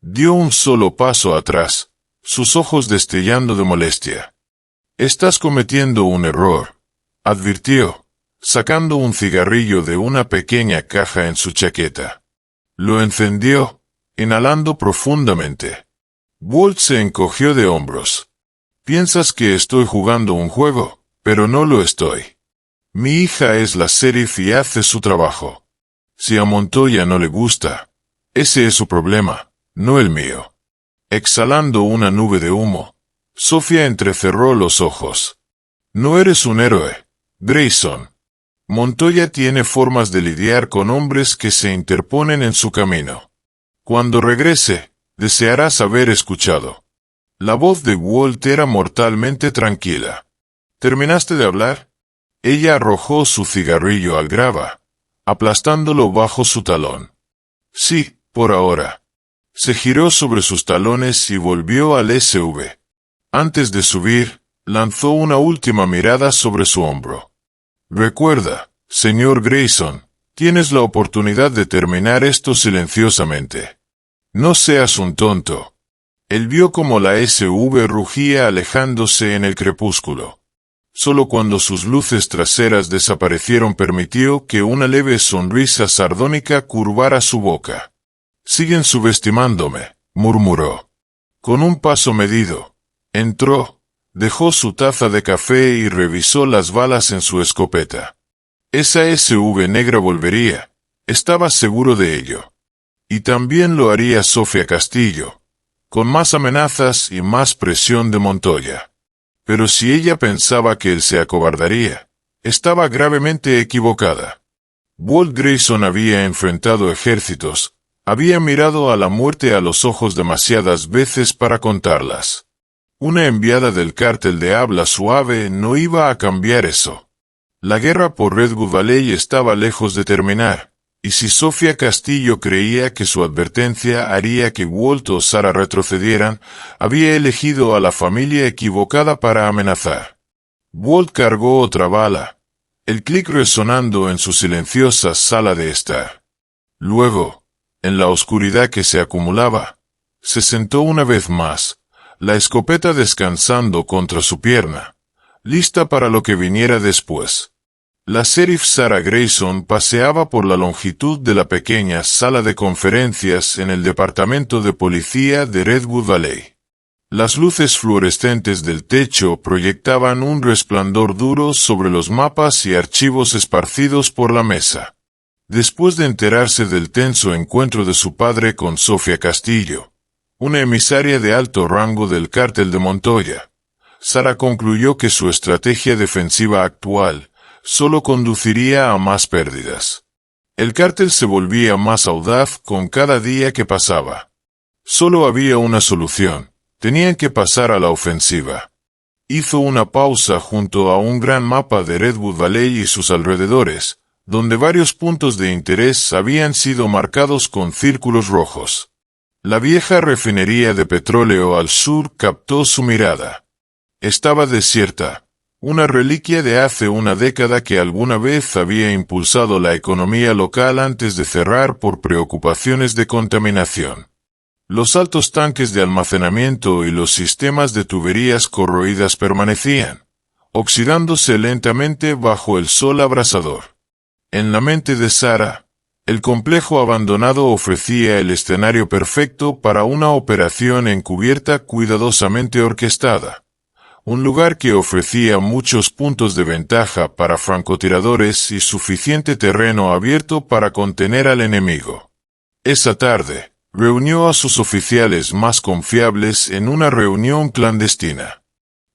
Dio un solo paso atrás, sus ojos destellando de molestia. Estás cometiendo un error, advirtió, sacando un cigarrillo de una pequeña caja en su chaqueta. Lo encendió, inhalando profundamente. Walt se encogió de hombros. Piensas que estoy jugando un juego, pero no lo estoy. Mi hija es la sheriff y hace su trabajo. Si a Montoya no le gusta, ese es su problema, no el mío. Exhalando una nube de humo, Sofía entrecerró los ojos. No eres un héroe, Grayson. Montoya tiene formas de lidiar con hombres que se interponen en su camino. Cuando regrese, desearás haber escuchado. La voz de Walt era mortalmente tranquila. ¿Terminaste de hablar? Ella arrojó su cigarrillo al grava, aplastándolo bajo su talón. Sí, por ahora. Se giró sobre sus talones y volvió al SV. Antes de subir, lanzó una última mirada sobre su hombro. Recuerda, señor Grayson, tienes la oportunidad de terminar esto silenciosamente. No seas un tonto. Él vio como la SV rugía alejándose en el crepúsculo. Solo cuando sus luces traseras desaparecieron permitió que una leve sonrisa sardónica curvara su boca. Siguen subestimándome, murmuró. Con un paso medido, entró, dejó su taza de café y revisó las balas en su escopeta. Esa SV negra volvería, estaba seguro de ello. Y también lo haría Sofía Castillo, con más amenazas y más presión de Montoya. Pero si ella pensaba que él se acobardaría, estaba gravemente equivocada. Walt Grayson había enfrentado ejércitos, había mirado a la muerte a los ojos demasiadas veces para contarlas. Una enviada del cártel de habla suave no iba a cambiar eso. La guerra por Redwood Valley estaba lejos de terminar, y si Sofía Castillo creía que su advertencia haría que Walt o Sarah retrocedieran, había elegido a la familia equivocada para amenazar. Walt cargó otra bala, el clic resonando en su silenciosa sala de estar. Luego, en la oscuridad que se acumulaba, se sentó una vez más, la escopeta descansando contra su pierna, lista para lo que viniera después. La sheriff Sarah Grayson paseaba por la longitud de la pequeña sala de conferencias en el departamento de policía de Redwood Valley. Las luces fluorescentes del techo proyectaban un resplandor duro sobre los mapas y archivos esparcidos por la mesa. Después de enterarse del tenso encuentro de su padre con Sofía Castillo, una emisaria de alto rango del cártel de Montoya, Sarah concluyó que su estrategia defensiva actual solo conduciría a más pérdidas. El cártel se volvía más audaz con cada día que pasaba. Solo había una solución, tenían que pasar a la ofensiva. Hizo una pausa junto a un gran mapa de Redwood Valley y sus alrededores, donde varios puntos de interés habían sido marcados con círculos rojos. La vieja refinería de petróleo al sur captó su mirada. Estaba desierta, una reliquia de hace una década que alguna vez había impulsado la economía local antes de cerrar por preocupaciones de contaminación. Los altos tanques de almacenamiento y los sistemas de tuberías corroídas permanecían, oxidándose lentamente bajo el sol abrasador. En la mente de Sarah, El complejo abandonado ofrecía el escenario perfecto para una operación encubierta cuidadosamente orquestada. Un lugar que ofrecía muchos puntos de ventaja para francotiradores y suficiente terreno abierto para contener al enemigo. Esa tarde, reunió a sus oficiales más confiables en una reunión clandestina.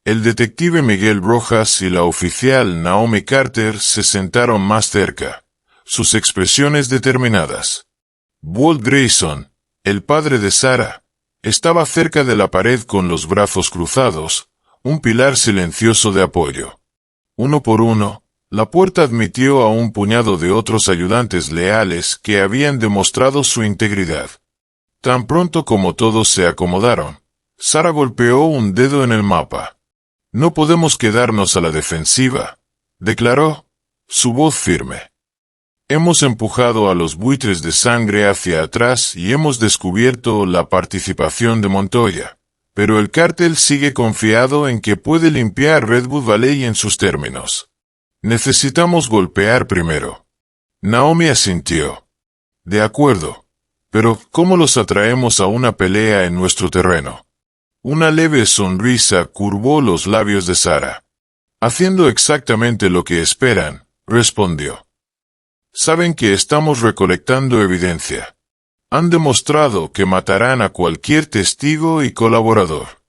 El detective Miguel Rojas y la oficial Naomi Carter se sentaron más cerca, sus expresiones determinadas. Walt Grayson, el padre de Sarah, estaba cerca de la pared con los brazos cruzados, un pilar silencioso de apoyo. Uno por uno, la puerta admitió a un puñado de otros ayudantes leales que habían demostrado su integridad. Tan pronto como todos se acomodaron, Sarah golpeó un dedo en el mapa. «No podemos quedarnos a la defensiva», declaró, su voz firme. «Hemos empujado a los buitres de sangre hacia atrás y hemos descubierto la participación de Montoya. Pero el cártel sigue confiado en que puede limpiar Redwood Valley en sus términos. Necesitamos golpear primero». Naomi asintió. «De acuerdo. Pero, ¿cómo los atraemos a una pelea en nuestro terreno?» Una leve sonrisa curvó los labios de Sarah. «Haciendo exactamente lo que esperan», respondió. «Saben que estamos recolectando evidencia. Han demostrado que matarán a cualquier testigo y colaborador.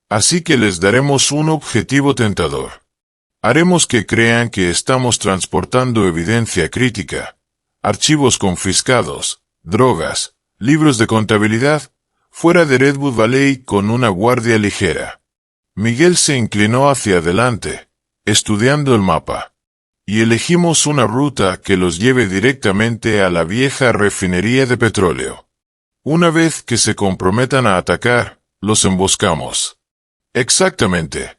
Así que les daremos un objetivo tentador. Haremos que crean que estamos transportando evidencia crítica, archivos confiscados, drogas, libros de contabilidad, fuera de Redwood Valley con una guardia ligera». Miguel se inclinó hacia adelante, estudiando el mapa. «Y elegimos una ruta que los lleve directamente a la vieja refinería de petróleo. Una vez que se comprometan a atacar, los emboscamos». «Exactamente».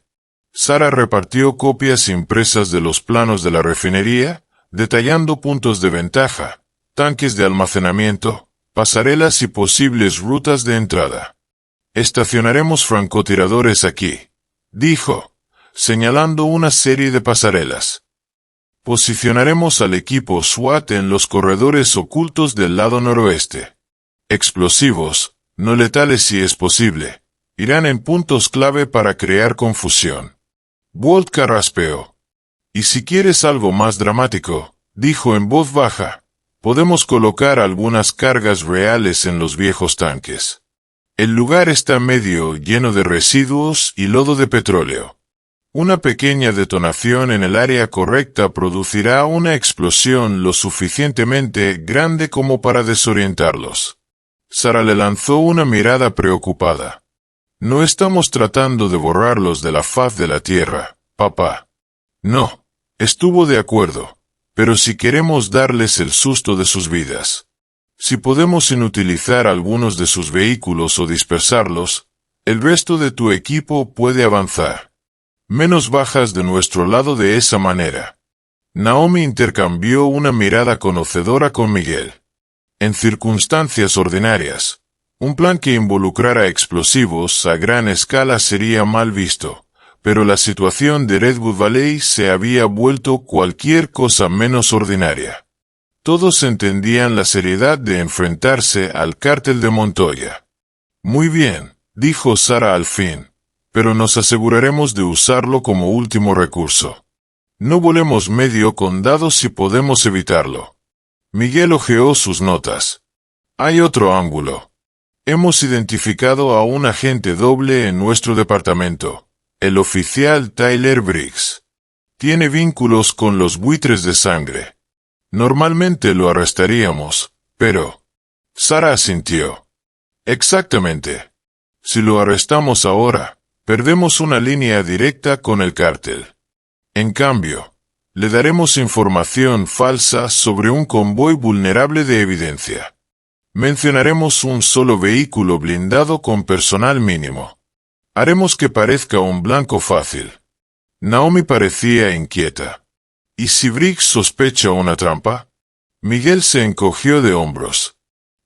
Sarah repartió copias impresas de los planos de la refinería, detallando puntos de ventaja, tanques de almacenamiento, pasarelas y posibles rutas de entrada. «Estacionaremos francotiradores aquí», dijo, señalando una serie de pasarelas. «Posicionaremos al equipo SWAT en los corredores ocultos del lado noroeste. Explosivos, no letales si es posible, irán en puntos clave para crear confusión». Walt carraspeó. «Y si quieres algo más dramático», dijo en voz baja, «podemos colocar algunas cargas reales en los viejos tanques. El lugar está medio lleno de residuos y lodo de petróleo. Una pequeña detonación en el área correcta producirá una explosión lo suficientemente grande como para desorientarlos». Sarah le lanzó una mirada preocupada. «No estamos tratando de borrarlos de la faz de la tierra, papá». «No», estuvo de acuerdo, «pero si queremos darles el susto de sus vidas. Si podemos inutilizar algunos de sus vehículos o dispersarlos, el resto de tu equipo puede avanzar. Menos bajas de nuestro lado de esa manera». Naomi intercambió una mirada conocedora con Miguel. En circunstancias ordinarias, un plan que involucrara explosivos a gran escala sería mal visto, pero la situación de Redwood Valley se había vuelto cualquier cosa menos ordinaria. Todos entendían la seriedad de enfrentarse al cártel de Montoya. «Muy bien», dijo Sarah al fin, «pero nos aseguraremos de usarlo como último recurso. No volemos medio condado si podemos evitarlo». Miguel hojeó sus notas. «Hay otro ángulo. Hemos identificado a un agente doble en nuestro departamento, el oficial Tyler Briggs. Tiene vínculos con los buitres de sangre. Normalmente lo arrestaríamos, pero...». Sarah asintió. «Exactamente. Si lo arrestamos ahora, perdemos una línea directa con el cártel. En cambio, le daremos información falsa sobre un convoy vulnerable de evidencia. Mencionaremos un solo vehículo blindado con personal mínimo. Haremos que parezca un blanco fácil». Naomi parecía inquieta. «¿Y si Briggs sospecha una trampa?» Miguel se encogió de hombros.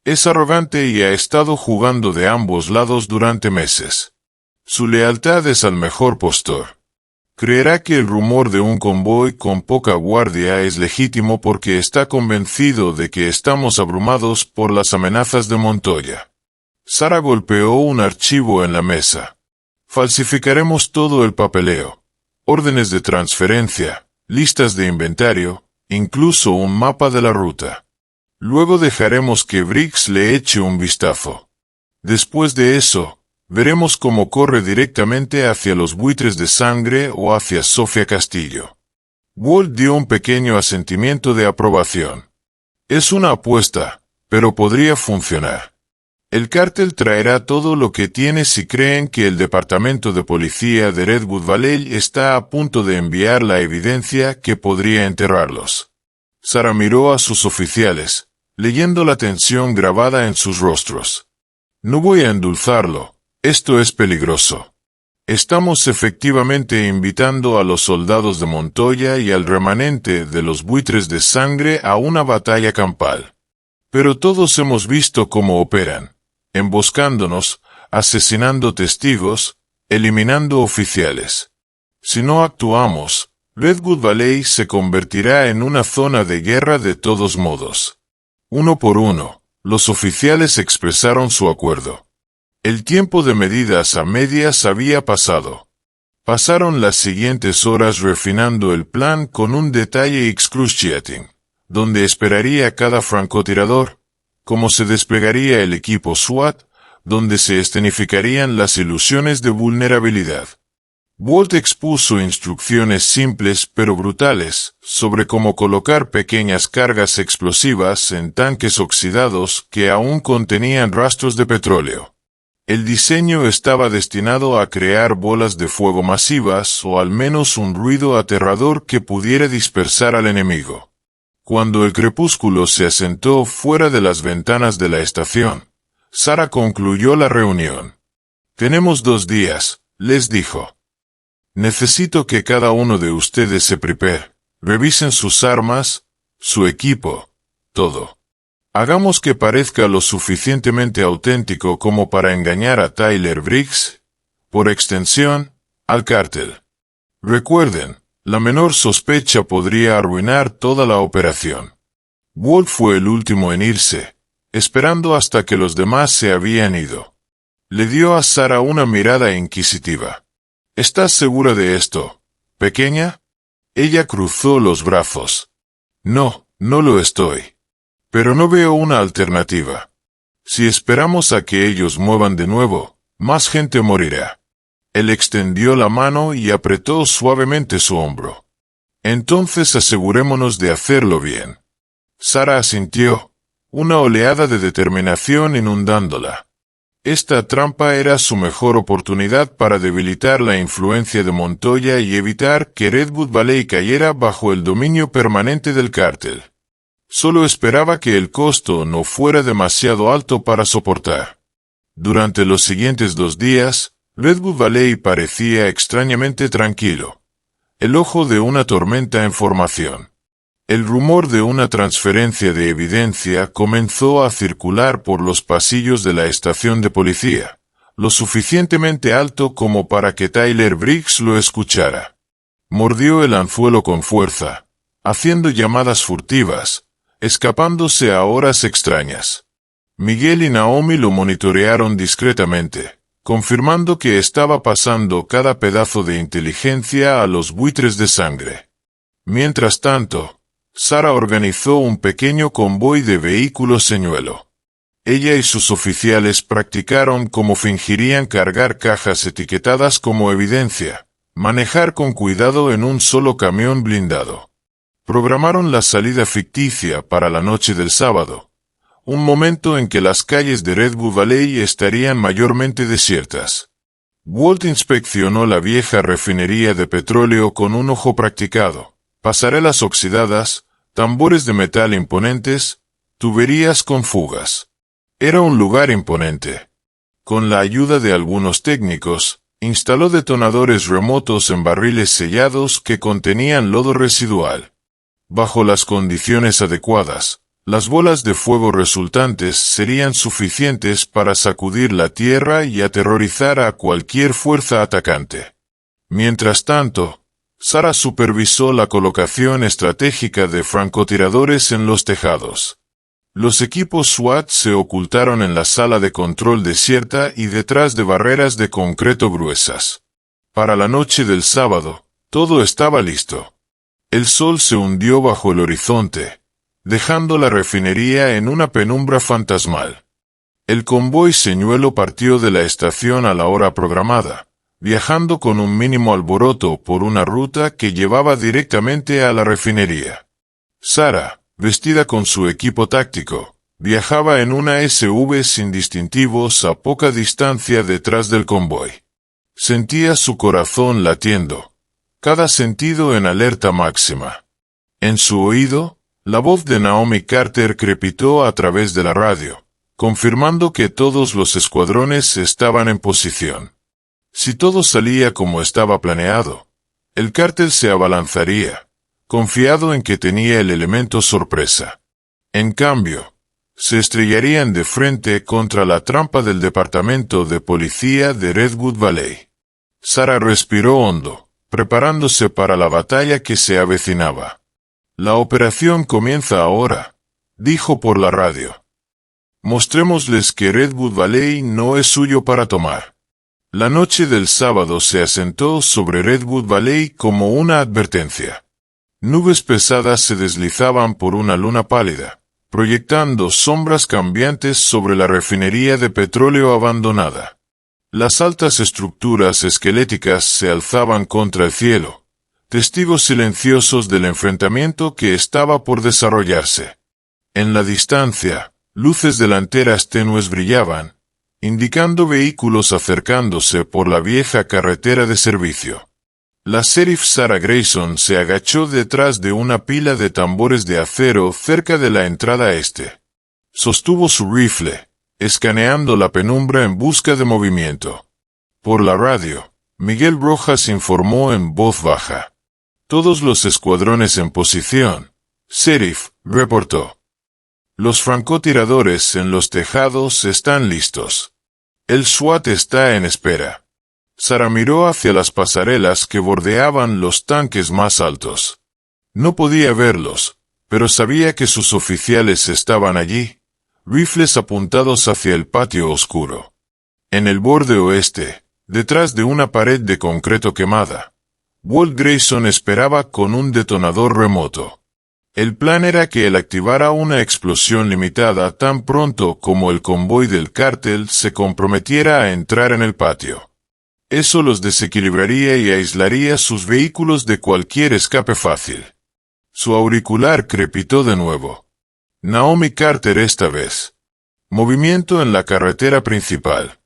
«Es arrogante y ha estado jugando de ambos lados durante meses. Su lealtad es al mejor postor. creerá que el rumor de un convoy con poca guardia es legítimo porque está convencido de que estamos abrumados por las amenazas de Montoya. Sara golpeó un archivo en la mesa. Falsificaremos todo el papeleo. Órdenes de transferencia, listas de inventario, incluso un mapa de la ruta. Luego dejaremos que Briggs le eche un vistazo. Después de eso, veremos cómo corre directamente hacia los buitres de sangre o hacia Sofía Castillo. Walt dio un pequeño asentimiento de aprobación. Es una apuesta, pero podría funcionar. El cártel traerá todo lo que tiene si creen que el departamento de policía de Redwood Valley está a punto de enviar la evidencia que podría enterrarlos. Sara miró a sus oficiales, leyendo la tensión grabada en sus rostros. No voy a endulzarlo. Esto es peligroso. Estamos efectivamente invitando a los soldados de Montoya y al remanente de los buitres de sangre a una batalla campal. Pero todos hemos visto cómo operan, emboscándonos, asesinando testigos, eliminando oficiales. Si no actuamos, Redwood Valley se convertirá en una zona de guerra de todos modos. Uno por uno, los oficiales expresaron su acuerdo. El tiempo de medidas a medias había pasado. Pasaron las siguientes horas refinando el plan con un detalle excruciating, donde esperaría cada francotirador, cómo se desplegaría el equipo SWAT, donde se escenificarían las ilusiones de vulnerabilidad. Walt expuso instrucciones simples pero brutales sobre cómo colocar pequeñas cargas explosivas en tanques oxidados que aún contenían rastros de petróleo. El diseño estaba destinado a crear bolas de fuego masivas o al menos un ruido aterrador que pudiera dispersar al enemigo. Cuando el crepúsculo se asentó fuera de las ventanas de la estación, Sara concluyó la reunión. «Tenemos 2 días», les dijo. «Necesito que cada uno de ustedes se prepare, revisen sus armas, su equipo, todo. Hagamos que parezca lo suficientemente auténtico como para engañar a Tyler Briggs, por extensión, al cártel. Recuerden, la menor sospecha podría arruinar toda la operación». Walt fue el último en irse, esperando hasta que los demás se habían ido. Le dio a Sara una mirada inquisitiva. «¿Estás segura de esto, pequeña?» Ella cruzó los brazos. «No, no lo estoy. Pero no veo una alternativa. Si esperamos a que ellos muevan de nuevo, más gente morirá». Él extendió la mano y apretó suavemente su hombro. «Entonces asegurémonos de hacerlo bien». Sara asintió, una oleada de determinación inundándola. Esta trampa era su mejor oportunidad para debilitar la influencia de Montoya y evitar que Redwood Valley cayera bajo el dominio permanente del cártel. Solo esperaba que el costo no fuera demasiado alto para soportar. Durante los siguientes 2 días, Redwood Valley parecía extrañamente tranquilo. El ojo de una tormenta en formación. El rumor de una transferencia de evidencia comenzó a circular por los pasillos de la estación de policía, lo suficientemente alto como para que Tyler Briggs lo escuchara. Mordió el anzuelo con fuerza, haciendo llamadas furtivas, escapándose a horas extrañas. Miguel y Naomi lo monitorearon discretamente, confirmando que estaba pasando cada pedazo de inteligencia a los buitres de sangre. Mientras tanto, Sara organizó un pequeño convoy de vehículos señuelo. Ella y sus oficiales practicaron cómo fingirían cargar cajas etiquetadas como evidencia, manejar con cuidado en un solo camión blindado. Programaron la salida ficticia para la noche del sábado, un momento en que las calles de Redwood Valley estarían mayormente desiertas. Walt inspeccionó la vieja refinería de petróleo con un ojo practicado. Pasarelas oxidadas, tambores de metal imponentes, tuberías con fugas. Era un lugar imponente. Con la ayuda de algunos técnicos, instaló detonadores remotos en barriles sellados que contenían lodo residual. Bajo las condiciones adecuadas, las bolas de fuego resultantes serían suficientes para sacudir la tierra y aterrorizar a cualquier fuerza atacante. Mientras tanto, Sarah supervisó la colocación estratégica de francotiradores en los tejados. Los equipos SWAT se ocultaron en la sala de control desierta y detrás de barreras de concreto gruesas. Para la noche del sábado, todo estaba listo. El sol se hundió bajo el horizonte, dejando la refinería en una penumbra fantasmal. El convoy señuelo partió de la estación a la hora programada, viajando con un mínimo alboroto por una ruta que llevaba directamente a la refinería. Sarah, vestida con su equipo táctico, viajaba en una SUV sin distintivos a poca distancia detrás del convoy. Sentía su corazón latiendo, cada sentido en alerta máxima. En su oído, la voz de Naomi Carter crepitó a través de la radio, confirmando que todos los escuadrones estaban en posición. Si todo salía como estaba planeado, el cártel se abalanzaría, confiado en que tenía el elemento sorpresa. En cambio, se estrellarían de frente contra la trampa del departamento de policía de Redwood Valley. Sarah respiró hondo, preparándose para la batalla que se avecinaba. La operación comienza ahora, dijo por la radio. Mostrémosles que Redwood Valley no es suyo para tomar. La noche del sábado se asentó sobre Redwood Valley como una advertencia. Nubes pesadas se deslizaban por una luna pálida, proyectando sombras cambiantes sobre la refinería de petróleo abandonada. Las altas estructuras esqueléticas se alzaban contra el cielo, testigos silenciosos del enfrentamiento que estaba por desarrollarse. En la distancia, luces delanteras tenues brillaban, indicando vehículos acercándose por la vieja carretera de servicio. La sheriff Sarah Grayson se agachó detrás de una pila de tambores de acero cerca de la entrada este. Sostuvo su rifle, escaneando la penumbra en busca de movimiento. Por la radio, Miguel Rojas informó en voz baja. Todos los escuadrones en posición. Sheriff, reportó. Los francotiradores en los tejados están listos. El SWAT está en espera. Sarah miró hacia las pasarelas que bordeaban los tanques más altos. No podía verlos, pero sabía que sus oficiales estaban allí, rifles apuntados hacia el patio oscuro. En el borde oeste, detrás de una pared de concreto quemada, Walt Grayson esperaba con un detonador remoto. El plan era que él activara una explosión limitada tan pronto como el convoy del cártel se comprometiera a entrar en el patio. Eso los desequilibraría y aislaría sus vehículos de cualquier escape fácil. Su auricular crepitó de nuevo. Naomi Carter esta vez. Movimiento en la carretera principal.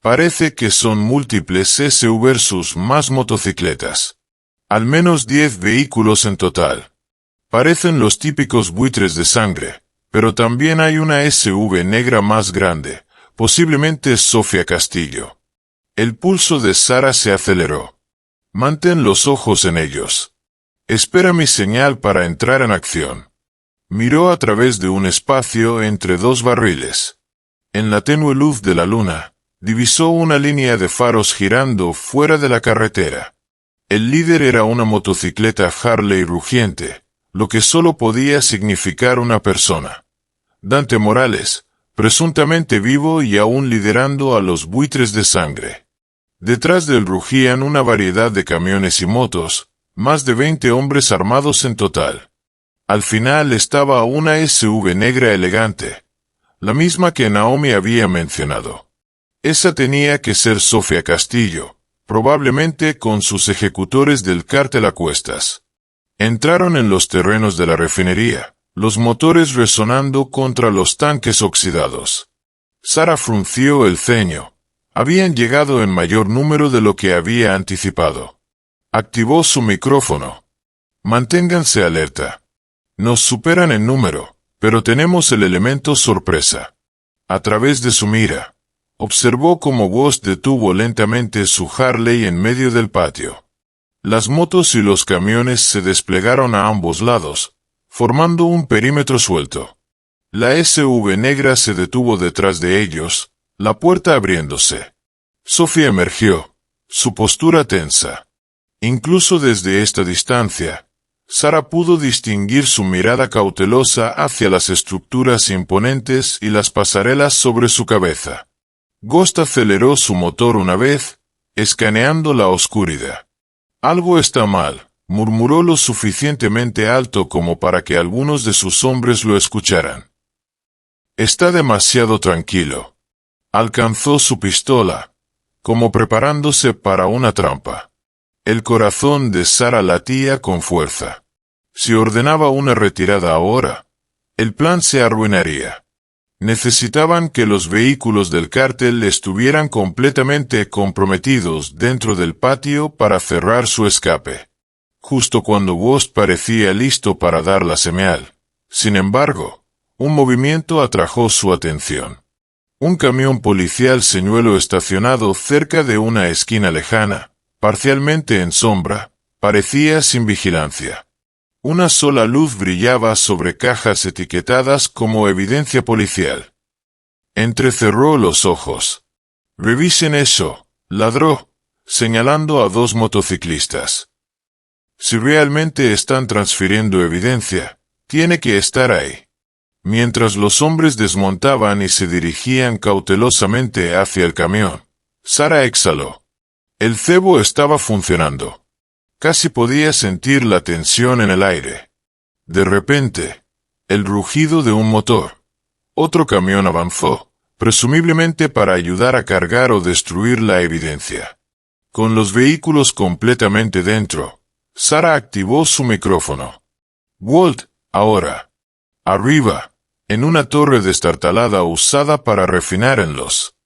Parece que son múltiples SUV versus más motocicletas. Al menos 10 vehículos en total. Parecen los típicos buitres de sangre, pero también hay una SUV negra más grande, posiblemente Sofía Castillo. El pulso de Sarah se aceleró. Mantén los ojos en ellos. Espera mi señal para entrar en acción. Miró a través de un espacio entre dos barriles. En la tenue luz de la luna, divisó una línea de faros girando fuera de la carretera. El líder era una motocicleta Harley rugiente, lo que solo podía significar una persona. Dante Morales, presuntamente vivo y aún liderando a los buitres de sangre. Detrás de él rugían una variedad de camiones y motos, más de 20 hombres armados en total. Al final estaba una SUV negra elegante, la misma que Naomi había mencionado. Esa tenía que ser Sofía Castillo, probablemente con sus ejecutores del cártel a cuestas. Entraron en los terrenos de la refinería, los motores resonando contra los tanques oxidados. Sarah frunció el ceño. Habían llegado en mayor número de lo que había anticipado. Activó su micrófono. Manténganse alerta. Nos superan en número, pero tenemos el elemento sorpresa. A través de su mira, observó cómo Ghost detuvo lentamente su Harley en medio del patio. Las motos y los camiones se desplegaron a ambos lados, formando un perímetro suelto. La SUV negra se detuvo detrás de ellos, la puerta abriéndose. Sofía emergió, su postura tensa. Incluso desde esta distancia, Sara pudo distinguir su mirada cautelosa hacia las estructuras imponentes y las pasarelas sobre su cabeza. Ghost aceleró su motor una vez, escaneando la oscuridad. Algo está mal, murmuró lo suficientemente alto como para que algunos de sus hombres lo escucharan. Está demasiado tranquilo. Alcanzó su pistola, como preparándose para una trampa. El corazón de Sara latía con fuerza. Si ordenaba una retirada ahora, el plan se arruinaría. Necesitaban que los vehículos del cártel estuvieran completamente comprometidos dentro del patio para cerrar su escape. Justo cuando Ghost parecía listo para dar la señal. Sin embargo, un movimiento atrajo su atención. Un camión policial señuelo estacionado cerca de una esquina lejana, parcialmente en sombra, parecía sin vigilancia. Una sola luz brillaba sobre cajas etiquetadas como evidencia policial. Entrecerró los ojos. «Revisen eso», ladró, señalando a dos motociclistas. «Si realmente están transfiriendo evidencia, tiene que estar ahí». Mientras los hombres desmontaban y se dirigían cautelosamente hacia el camión, Sara exhaló. El cebo estaba funcionando. Casi podía sentir la tensión en el aire. De repente, el rugido de un motor. Otro camión avanzó, presumiblemente para ayudar a cargar o destruir la evidencia. Con los vehículos completamente dentro, Sara activó su micrófono. «Walt, ahora. Arriba, en una torre destartalada usada para refinar en los